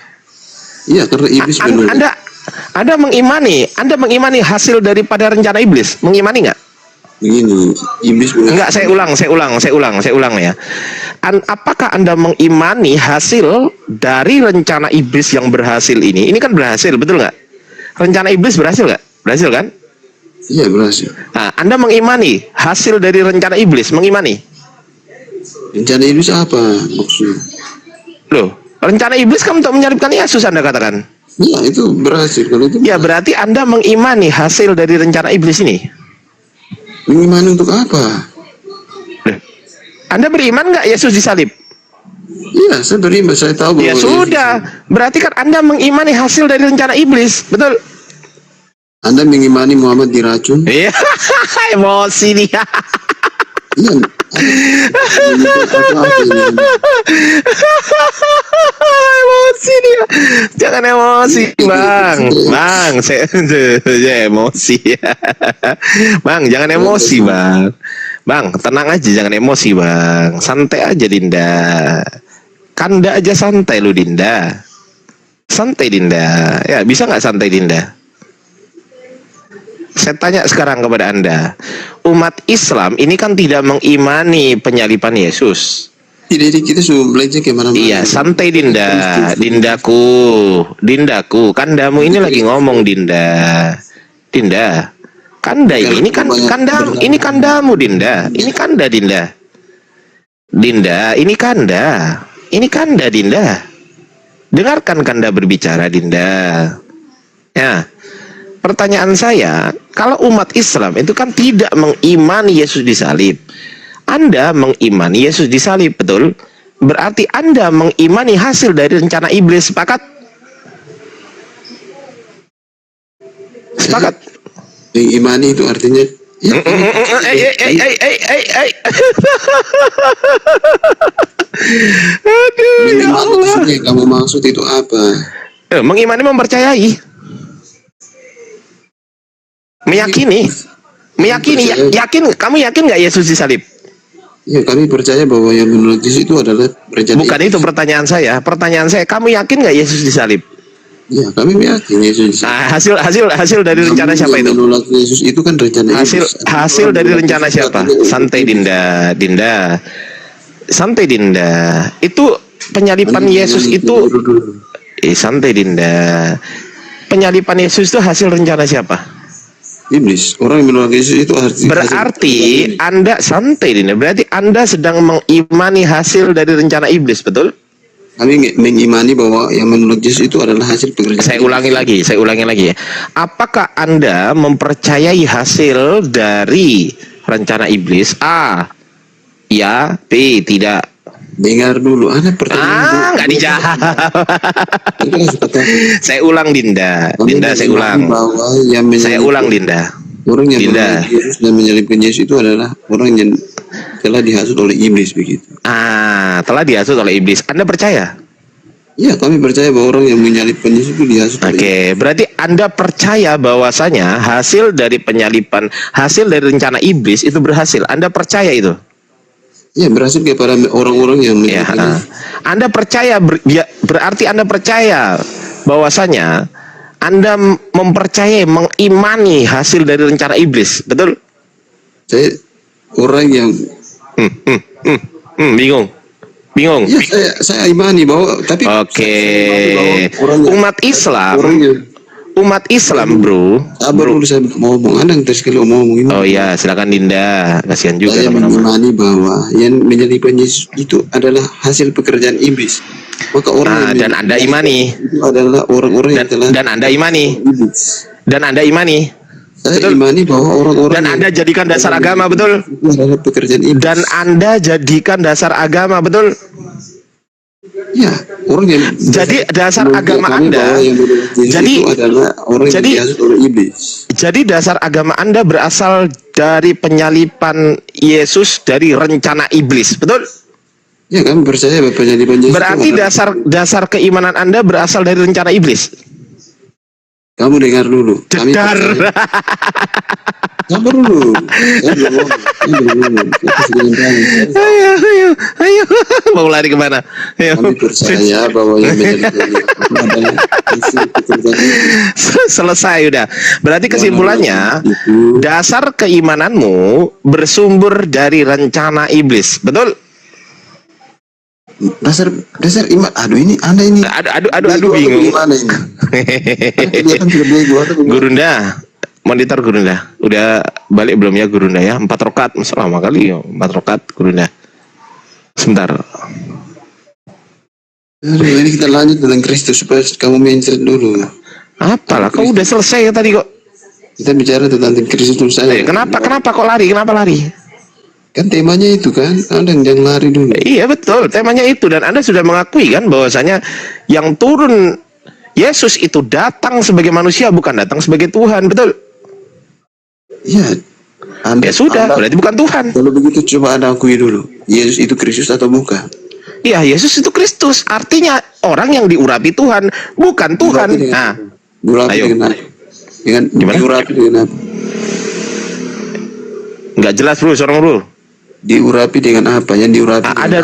Iya, karena iblis menurut Anda mengimani hasil daripada rencana iblis? Mengimani nggak? begini, iblis Enggak, saya ulang ya. Apakah Anda mengimani hasil dari rencana iblis yang berhasil ini? Ini kan berhasil, betul nggak? Rencana iblis berhasil nggak? Berhasil kan? Iya, berhasil. Nah, Anda mengimani hasil dari rencana iblis? Mengimani? Rencana iblis apa maksudnya? Loh, rencana iblis kan untuk menyalibkan Yesus, Anda katakan. Iya, itu berhasil. Kalau itu Ya, berarti Anda mengimani hasil dari rencana iblis ini. mengimani untuk apa? Anda beriman nggak Yesus disalib? Iya, saya beriman, saya tahu bahwa Ya sudah, berarti kan Anda mengimani hasil dari rencana iblis, betul? Anda mengimani Muhammad diracun? Iya, emosi dia. Iya. Emosi dia. Jangan emosi, Bang. Bang, saya emosi. Bang, jangan emosi, Bang. Bang, tenang aja, jangan emosi, Bang. Santai aja, Dinda. Kanda aja santai lu, Dinda. Santai, Dinda. Ya, bisa nggak santai, Dinda? Saya tanya sekarang kepada Anda, umat Islam ini kan tidak mengimani penyalipan Yesus. Jadi kita sudah belajar kemana-mana. Iya, santai Dinda, Dindaku, kandamu ini lagi ngomong Dinda, kanda ini kan kandamu, ini kandamu Dinda, ini kanda Dinda, ini kanda Dinda, dengarkan kanda berbicara Dinda, ya. Pertanyaan saya, kalau umat Islam itu kan tidak mengimani Yesus disalib. Anda mengimani Yesus disalib, betul? Berarti Anda mengimani hasil dari rencana iblis, sepakat? Sepakat? Mengimani itu artinya Aduh, ya Allah. yang kamu maksud itu apa? Mengimani mempercayai. Meyakini, yakin, kamu yakin nggak Yesus disalib? Ya, kami percaya bahwa yang menurut Yesus itu adalah rencana. Bukan itu pertanyaan saya. Pertanyaan saya, kamu yakin nggak Yesus disalib? Ya, kami yakin Yesus disalib. Hasil dari rencana siapa itu? Menolak Yesus itu kan rencana Hasil dari rencana siapa? Santai Dinda, santai Dinda. Itu penyalipan Yesus itu. Santai Dinda. Penyalipan Yesus itu hasil rencana siapa? Iblis. Orang yang menolak Yesus itu berarti Anda santai Dinda. Berarti Anda sedang mengimani hasil dari rencana iblis, betul? Kami mengimani bahwa yang menolak Yesus itu adalah hasil pekerjaan. Saya ulangi lagi. Apakah Anda mempercayai hasil dari rencana iblis? A. Ya. B. Tidak. Dengar dulu, ada pertanyaan. Nggak dijawab. Saya ulang Dinda. Saya ulang. Yang saya ulang Dinda. Orang yang menolak Yesus dan menyalibkan Yesus itu adalah orang yang telah dihasut oleh iblis begitu. Telah dihasut oleh iblis. Anda percaya? Ya, kami percaya bahwa orang yang menyalibkan Yesus itu dihasut oleh Oke, berarti Anda percaya bahwasanya hasil dari penyalipan, hasil dari rencana iblis itu berhasil. Anda percaya itu? Ya, berhasil kepada orang-orang yang Ya, Anda percaya berarti Anda percaya bahwasanya Anda mempercayai, mengimani hasil dari rencana iblis, betul? Saya orang yang bingung. Ya, saya imani bahwa tapi umat Islam, bro. Sabar dulu, saya mau ngomong. Anda yang terus kalau mau ngomong. Oh ya, silakan Dinda. Kasihan juga saya teman-teman. mengimani bahwa yang menyalibkan Yesus itu adalah hasil pekerjaan iblis. Maka orang dan Anda imani itu adalah orang-orang yang telah dan Anda imani iblis. Dan Anda imani. Saya betul? imani bahwa orang-orang dan Anda jadikan dasar agama, betul? Itu adalah pekerjaan iblis. Dan Anda jadikan dasar agama, betul? Ya, orang yang jadi dasar agama Anda jadi adalah orang yang dihasut oleh iblis. Jadi dasar agama Anda berasal dari penyalipan Yesus dari rencana iblis, betul? Ya, kami percaya bahwa penyalipan Yesus. Berarti dasar keimanan Anda berasal dari rencana iblis. Kamu dengar dulu. Dengar. Sabar dulu. Ayo. Mau lari kemana? Ayo. Kami percaya bahwa yang menjadi adalah selesai udah. Berarti kesimpulannya, dasar keimananmu bersumber dari rencana iblis, betul? Dasar iman. Aduh, ini Anda ini. Aduh bingung. Gimana ini? Gurunda, monitor Gurunda. Udah balik belum ya Gurunda ya? 4 rakaat, lama kali ya. 4 rakaat Gurunda. Sebentar. Aduh, ini kita lanjut tentang Kristus supaya kamu mindset dulu. Apalah, kau udah selesai ya tadi kok. Kita bicara tentang Kristus dulu saya. Kenapa kok lari? Kenapa lari? Kan temanya itu kan, Anda jangan lari dulu. Iya betul, temanya itu. Dan Anda sudah mengakui kan bahwasanya yang turun Yesus itu datang sebagai manusia, bukan datang sebagai Tuhan, betul? Iya. Ya sudah, berarti bukan Tuhan. Kalau begitu coba Anda akui dulu, Yesus itu Kristus atau bukan? Iya, Yesus itu Kristus. Artinya orang yang diurapi Tuhan, bukan Tuhan. Nah, diurapi dengan gimana? Diurapi dengan apa? Nggak jelas bro, seorang bro. Diurapi dengan apa? Yang diurapi ada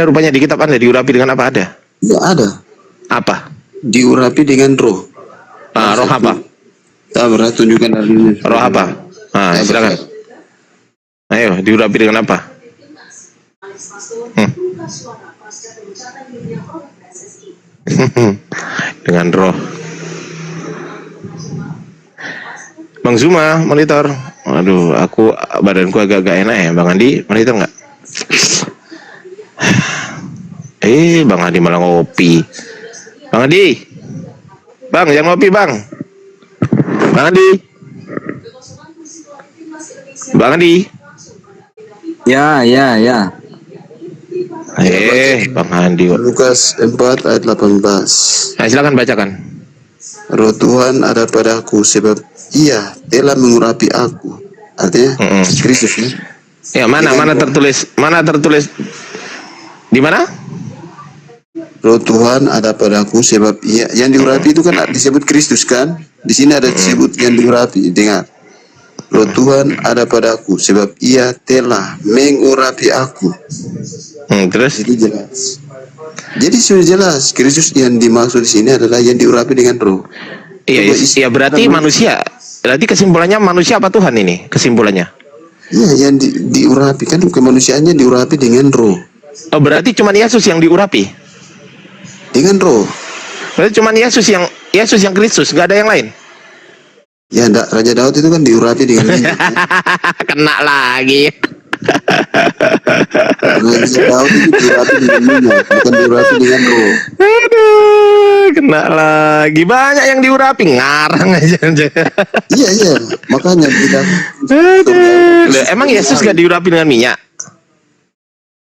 rupanya di kitab Anda diurapi dengan apa ada? Ya ada. Apa? Diurapi dengan roh. Roh apa? Sabar, tunjukkan dari roh apa? Silakan. Ayo, diurapi dengan apa? Dengan roh. Bang Zuma, monitor. Aduh, badanku agak-agak enak ya. Bang Andi, monitor nggak? Bang Andi malah ngopi. Bang Andi, Bang, jangan ngopi Bang. Bang Andi, Bang Andi. Ya. Bang Andi. Lukas 4 ayat 18. Nah, silakan bacakan. Roh Tuhan ada padaku sebab Ia telah mengurapi aku. Artinya Kristus ya. Ya, mana tertulis? Mana tertulis? Di mana? Roh Tuhan ada padaku sebab Ia, yang diurapi itu kan disebut Kristus kan? Di sini ada disebut yang diurapi. Dengar. Roh Tuhan ada padaku sebab Ia telah mengurapi aku. Terus? Jadi jelas. Jadi sudah jelas Kristus yang dimaksud di sini adalah yang diurapi dengan roh. Iya, berarti manusia. Berarti kesimpulannya manusia apa Tuhan ini? Kesimpulannya? Iya, yang diurapi kan kemanusiaannya diurapi dengan roh. Oh, berarti cuma Yesus yang diurapi? Dengan roh. Berarti cuma Yesus yang Kristus, nggak ada yang lain? Ya, Raja Daud itu kan diurapi dengan minyak. Kena lagi. Raja Daud itu diurapi dengan minyak, bukan diurapi dengan roh. Aduh, kena lagi. Banyak yang diurapi, ngarang aja. Iya, makanya kita. Emang Yesus gak diurapi dengan minyak?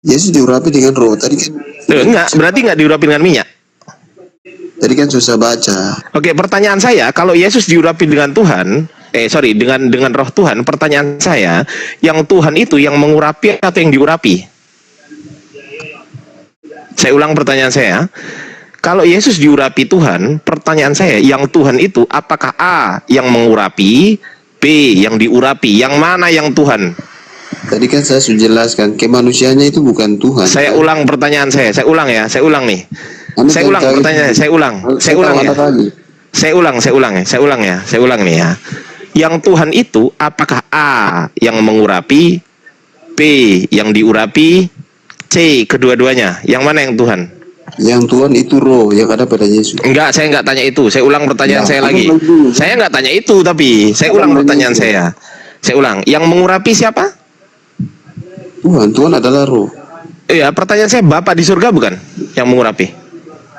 Yesus diurapi dengan roh. Tadi kan. Enggak, berarti nggak diurapi dengan minyak. Tadi kan susah baca. Oke, pertanyaan saya, kalau Yesus diurapi dengan Tuhan, dengan roh Tuhan. Pertanyaan saya, yang Tuhan itu yang mengurapi atau yang diurapi? Saya ulang pertanyaan saya. Kalau Yesus diurapi Tuhan, pertanyaan saya, yang Tuhan itu apakah A yang mengurapi, B yang diurapi? Yang mana yang Tuhan? Tadi kan saya sudah jelaskan, kemanusiaannya itu bukan Tuhan. Saya ulang pertanyaan saya ulang nih. Saya ulang pertanyaan, saya ulang nih ya. Yang Tuhan itu apakah A yang mengurapi, B yang diurapi, C kedua-duanya? Yang mana yang Tuhan? Yang Tuhan itu roh yang ada pada Yesus. Enggak, saya enggak tanya itu. Saya ulang pertanyaan saya lagi. Saya enggak tanya itu, tapi saya ulang pertanyaan saya. Saya ulang. Yang mengurapi siapa? Tuhan adalah roh. Iya, pertanyaan saya, Bapak di surga bukan yang mengurapi?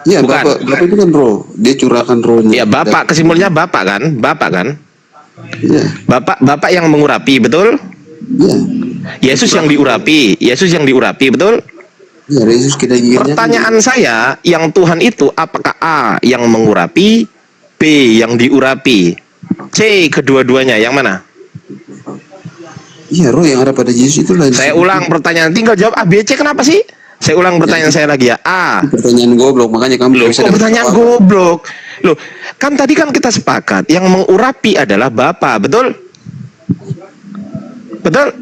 Iya, bukan. Bapak itu kan roh. Dia curahkan rohnya. Iya, Bapak, kesimpulannya Bapak kan? Iya. Bapak yang mengurapi, betul? Iya. Yesus yang diurapi, betul? Ya, Yesus pertanyaan saya, yang Tuhan itu apakah A yang mengurapi, B yang diurapi, C kedua-duanya? Yang mana? Iya, roh yang ada pada Yesus itu lain. Saya ulang pertanyaan, tinggal jawab A, B, C. Kenapa sih? Saya ulang pertanyaan saya lagi ya. A. Pertanyaan goblok, makanya kamu bisa pertanyaan goblok. Loh, kan tadi kan kita sepakat yang mengurapi adalah Bapa, betul? Betul?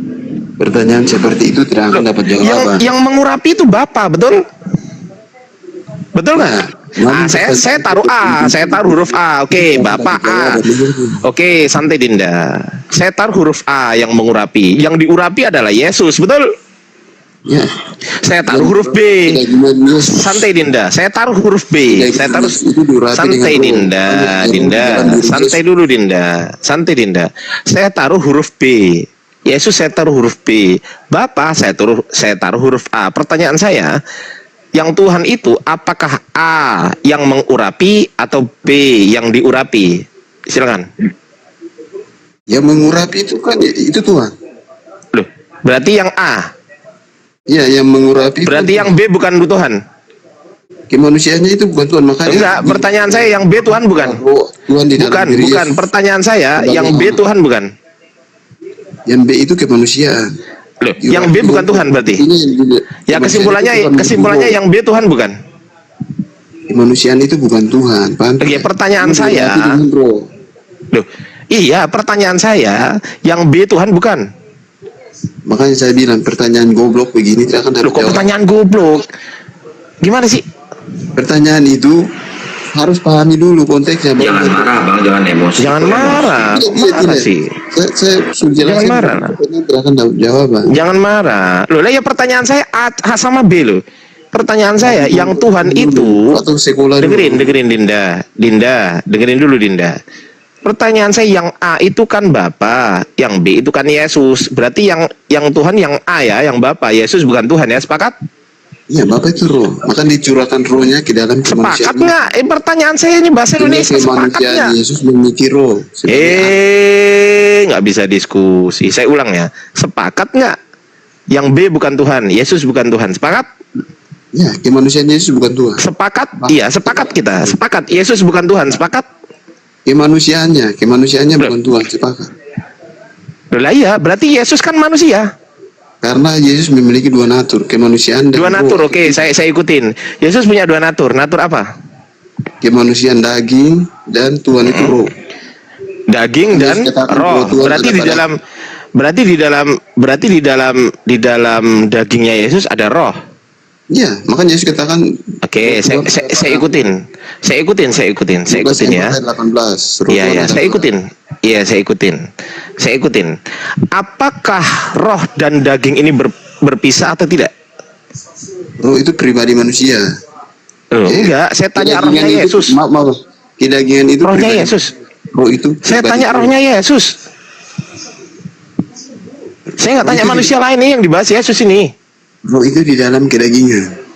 Pertanyaan seperti itu tidak akan dapat jawaban. Yang mengurapi itu Bapa, betul? Betul nggak? Saya taruh A, saya taruh huruf A. Oke, Bapak A. Oke, santai Dinda. Saya taruh huruf A yang mengurapi. Yang diurapi adalah Yesus, betul? Ya. Saya taruh huruf B. Santai Dinda. Saya taruh huruf B. Saya taruh santai Dinda. Santai dulu Dinda. Santai Dinda. Saya taruh huruf B. Yesus saya taruh huruf B. Bapak saya taruh huruf A. Pertanyaan saya, yang Tuhan itu apakah A yang mengurapi atau B yang diurapi? Silakan. Yang mengurapi itu kan itu Tuhan. Loh, berarti yang A. Iya, yang mengurapi. Berarti yang B bukan Tuhan. Kemanusiaannya itu bukan Tuhan, makanya. Enggak, pertanyaan saya yang B Tuhan bukan. Tuhan di dalam diri bukan. Yesus. Pertanyaan saya yang B Tuhan bukan. Yang B itu kemanusiaan. Loh, yang B bukan Tuhan berarti. Ya kesimpulannya yang B Tuhan bukan. Kemanusiaan itu bukan Tuhan. Oke, pertanyaan saya. Loh, iya, pertanyaan saya yang B Tuhan bukan. Makanya saya bilang pertanyaan goblok begini tidak akan dapat jawaban. Pertanyaan goblok. Gimana sih? Pertanyaan itu harus pahami dulu konteksnya. Jangan marah Bang, jangan emosi. Jangan marah. Marah sih. Saya sudah jelasin. Jangan marah. Tidak akan dapat jawaban. Jangan marah. Loh, lah ya pertanyaan saya A sama B loh. Pertanyaan saya yang Tuhan itu. Dengerin Dinda. Dengerin dulu Dinda. Pertanyaan saya yang A itu kan Bapa, yang B itu kan Yesus. Berarti yang Tuhan yang A ya, yang Bapa, Yesus bukan Tuhan ya, sepakat? Iya, Bapa itu roh. Maka dicurahkan rohnya ke dalam kemanusiaan. Sepakat nggak? Pertanyaan saya ini bahasa Indonesia, sepakat nggak? Yesus memiliki roh. Nggak bisa diskusi. Saya ulang ya. Sepakat nggak? Yang B bukan Tuhan, Yesus bukan Tuhan. Sepakat? Ya, kemanusiaan Yesus bukan Tuhan. Sepakat? Iya, sepakat kita. Sepakat. Yesus bukan Tuhan. Sepakat? Kemanusiaannya bukan Tuhan, sepakat. Lah iya, berarti Yesus kan manusia. Karena Yesus memiliki dua natur, kemanusiaan dan dua natur. Oke, saya ikutin. Yesus punya dua natur. Natur apa? Kemanusiaan daging dan Tuhan itu roh. Daging dan roh. Berarti di dalam dagingnya Yesus ada roh. Iya, makanya Yesus katakan. Oke, saya ikutin ya. 18. Iya, saya ikutin. Apakah roh dan daging ini berpisah atau tidak? Roh itu pribadi manusia. Enggak, saya tanya rohnya Yesus. Maaf. Kedagingan itu rohnya pribadi. Yesus. Roh itu. Saya tanya rohnya Yesus. Saya nggak tanya manusia lain nih yang dibahas Yesus ini. Roh itu di dalam kedagingan.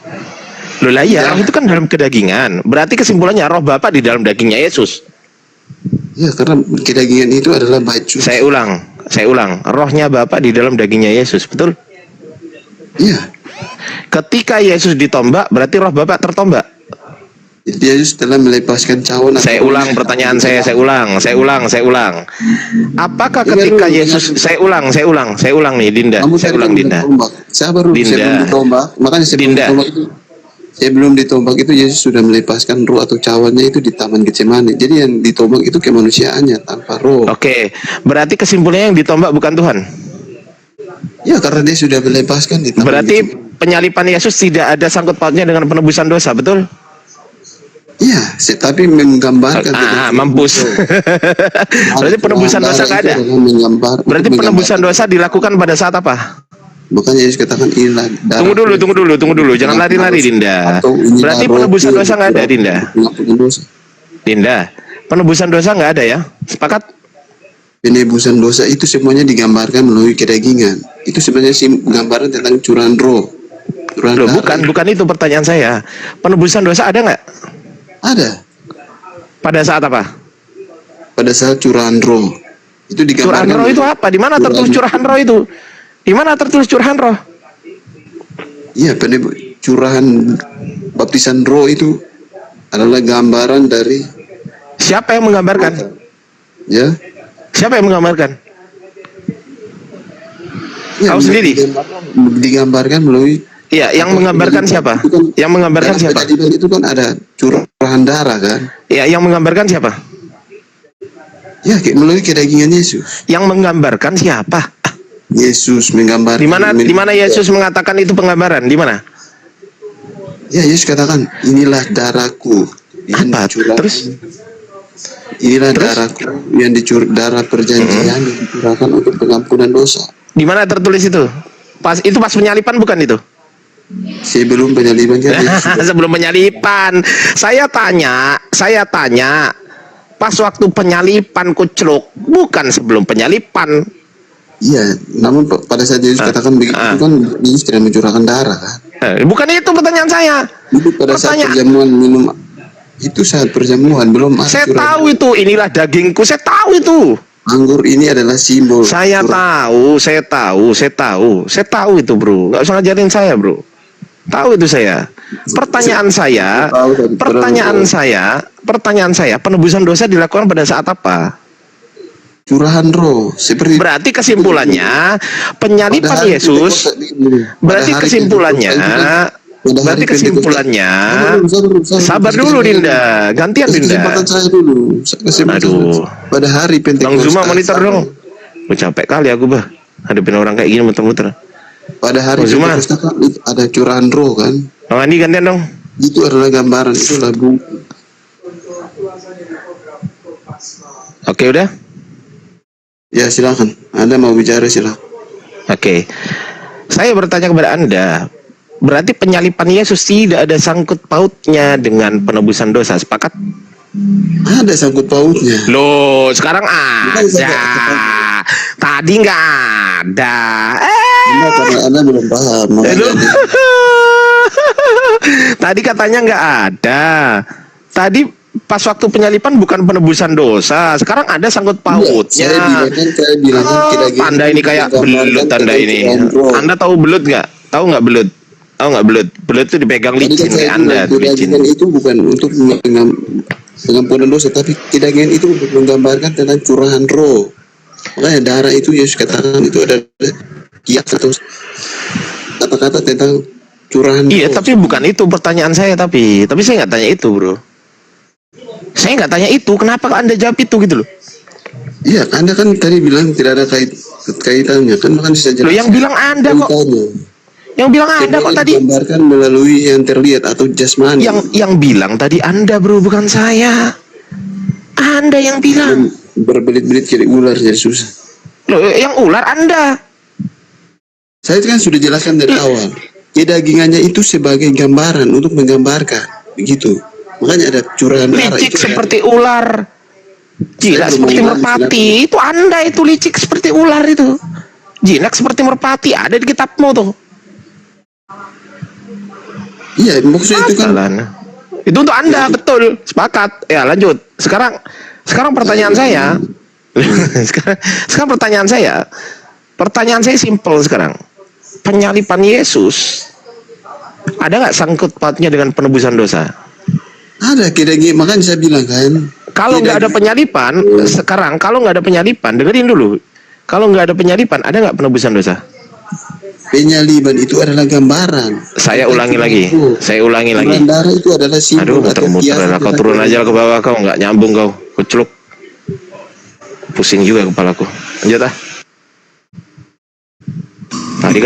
Loh lah iya, roh itu kan dalam kedagingan. Berarti kesimpulannya roh Bapa di dalam dagingnya Yesus. Ya, karena kedagingan itu adalah bait suci. Saya ulang. Rohnya Bapa di dalam dagingnya Yesus, betul? Iya. Ketika Yesus ditombak, berarti roh Bapa tertombak. Yesus telah melepaskan cawan. Saya ulang pertanyaan saya ulang. Apakah ketika Yesus, saya ulang nih Dinda, saya ulang Dinda. Sabar dulu, sebelum ditombak, makanya sebelum ditombak itu Yesus sudah melepaskan roh atau cawannya itu di Taman Getsemani. Jadi yang ditombak itu kemanusiaannya tanpa roh. Oke, berarti kesimpulannya yang ditombak bukan Tuhan. Ya, karena dia sudah melepaskan di Taman Berarti Getsemani. penyalipan Yesus tidak ada sangkut pautnya dengan penebusan dosa, betul? Iya, tapi menggambarkan. Mampus. Berarti penebusan dosa nggak ada. Berarti penebusan dosa dilakukan pada saat apa? Makanya Yesus katakan inilah. Tunggu dulu. Jangan lari-lari, Dinda. Berarti penebusan dosa nggak ada, Dinda. Dinda, penebusan dosa nggak ada ya? Sepakat? Penebusan dosa itu semuanya digambarkan melalui kedagingan. Itu sebenarnya gambaran tentang curahan roh. Loh, bukan itu pertanyaan saya. Penebusan dosa ada nggak? Ada. Pada saat apa? Pada saat curahan roh. Itu digambarkan. Curahan roh itu apa? Di mana tertulis curahan roh itu? Di mana tertulis curahan roh? Iya, curahan baptisan roh itu adalah gambaran dari. Siapa yang menggambarkan? Ya. Siapa yang menggambarkan? Ya, Kau sendiri? Digambarkan melalui. Iya, yang menggambarkan siapa? Yang menggambarkan siapa? Itu kan ada curahan darah kan? Ya, yang menggambarkan siapa? Ya, melalui kedagingan Yesus. Yang menggambarkan siapa? Yesus menggambarkan. Di mana Yesus mengatakan itu penggambaran? Di mana? Ya, Yesus katakan, inilah darahku. Apa? Terus? Inilah darahku yang darah perjanjian yang dicurahkan untuk pengampunan dosa. Di mana tertulis itu? Pas penyalipan bukan itu? Sebelum penyalipan kan? Sebelum penyalipan. Saya tanya, pas waktu penyalipan kucluk, bukan sebelum penyalipan. Iya, namun pada saat Yesus katakan begitu kan Yesus tidak mencurahkan darah kan? Bukan itu pertanyaan saya. Itu pada saat perjamuan minum. Itu saat perjamuan belum ada. Saya tahu itu, inilah dagingku. Saya tahu itu. Anggur ini adalah simbol. Saya tahu itu, bro. Nggak usah ngajarin saya, bro. Tahu itu saya. Pertanyaan saya, penebusan dosa dilakukan pada saat apa? Curahan roh. Berarti kesimpulannya penyalipan Yesus. Berarti kesimpulannya. Sabar dulu, Dinda. Gantian, Dinda. Kesempatan saya dulu. Aduh. Pada hari Pentekoste. Bang Zuma monitor dong. Gue capek kali aku, bah. Hadapin orang kayak gini muter-muter. Pada hari Pentekoste kan ada curahan roh kan? Bang Andi gantian dong. Itu adalah gambaran, itu lagu. Oke, udah? Ya, silakan. Anda mau bicara, silakan. Oke. Saya bertanya kepada Anda, berarti penyalipan Yesus tidak ada sangkut pautnya dengan penebusan dosa, sepakat? Ada sangkut pautnya. Loh, sekarang ada. Tadi nggak ada. Karena Anda belum paham. Tadi katanya nggak ada. Tadi pas waktu penyalipan bukan penebusan dosa. Sekarang ada sangkut pautnya. Saya bilang Anda ini kayak belut, Anda ini. Anda tahu belut nggak? Tahu nggak belut? Tahu nggak belut? Belut itu dipegang licin kayak Anda. Licin itu bukan untuk pengampunan dosa, tapi kedagingan itu untuk menggambarkan tentang curahan roh. Makanya darah itu Yesus katakan itu ada kiat atau kata-kata tentang curahan roh. Iya, tapi bukan itu pertanyaan saya. Tapi saya nggak tanya itu, bro. Saya nggak tanya itu. Kenapa Anda jawab itu gitu loh? Iya, Anda kan tadi bilang tidak ada kaitannya kan, makan bisa jelaskan. Loh, yang bilang Anda kok. Yang bilang Anda kok tadi. Digambarkan melalui yang terlihat atau jasmani. Yang bilang tadi Anda, bro, bukan saya. Anda yang bilang. Berbelit-belit jadi ular jadi susah. Loh, yang ular Anda. Saya kan sudah jelaskan dari awal. Kedagingannya itu sebagai gambaran untuk menggambarkan, begitu. Makanya ada curahan darah. Licik seperti ular. Jinak seperti merpati. Itu Anda itu licik seperti ular itu. Jinak seperti merpati. Ada di kitabmu tuh. Iya, maksudnya itu kan. Itu untuk Anda, betul. Sepakat. Ya, lanjut. Sekarang pertanyaan saya. sekarang pertanyaan saya. Pertanyaan saya simpel sekarang. Penyalipan Yesus ada nggak sangkut pautnya dengan penebusan dosa? Ada makanya saya bilang kan. Kalau nggak ada penyalipan, sekarang kalau nggak ada penyalipan, dengerin dulu. Kalau nggak ada penyalipan, ada nggak penebusan dosa? Penyaliban itu adalah gambaran. Saya ulangi lagi. Saya ulangi lagi. Darah itu adalah simbol. Aduh, muter-muter. Kau turun aja ke bawah, kau nggak nyambung kau. Kuceluk. Pusing juga kepalaku. Lanjut ah. Tadi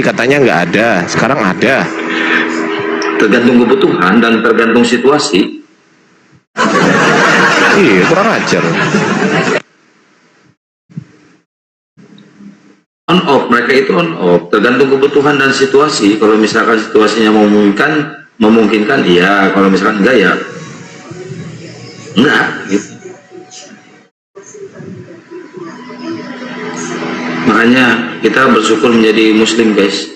katanya nggak ada. Sekarang ada. Tergantung kebutuhan dan tergantung situasi. Iya, kurang ajar. On off, mereka itu on off, tergantung kebutuhan dan situasi. Kalau misalkan situasinya memungkinkan iya, kalau misalkan enggak ya enggak gitu. Makanya kita bersyukur menjadi muslim, guys.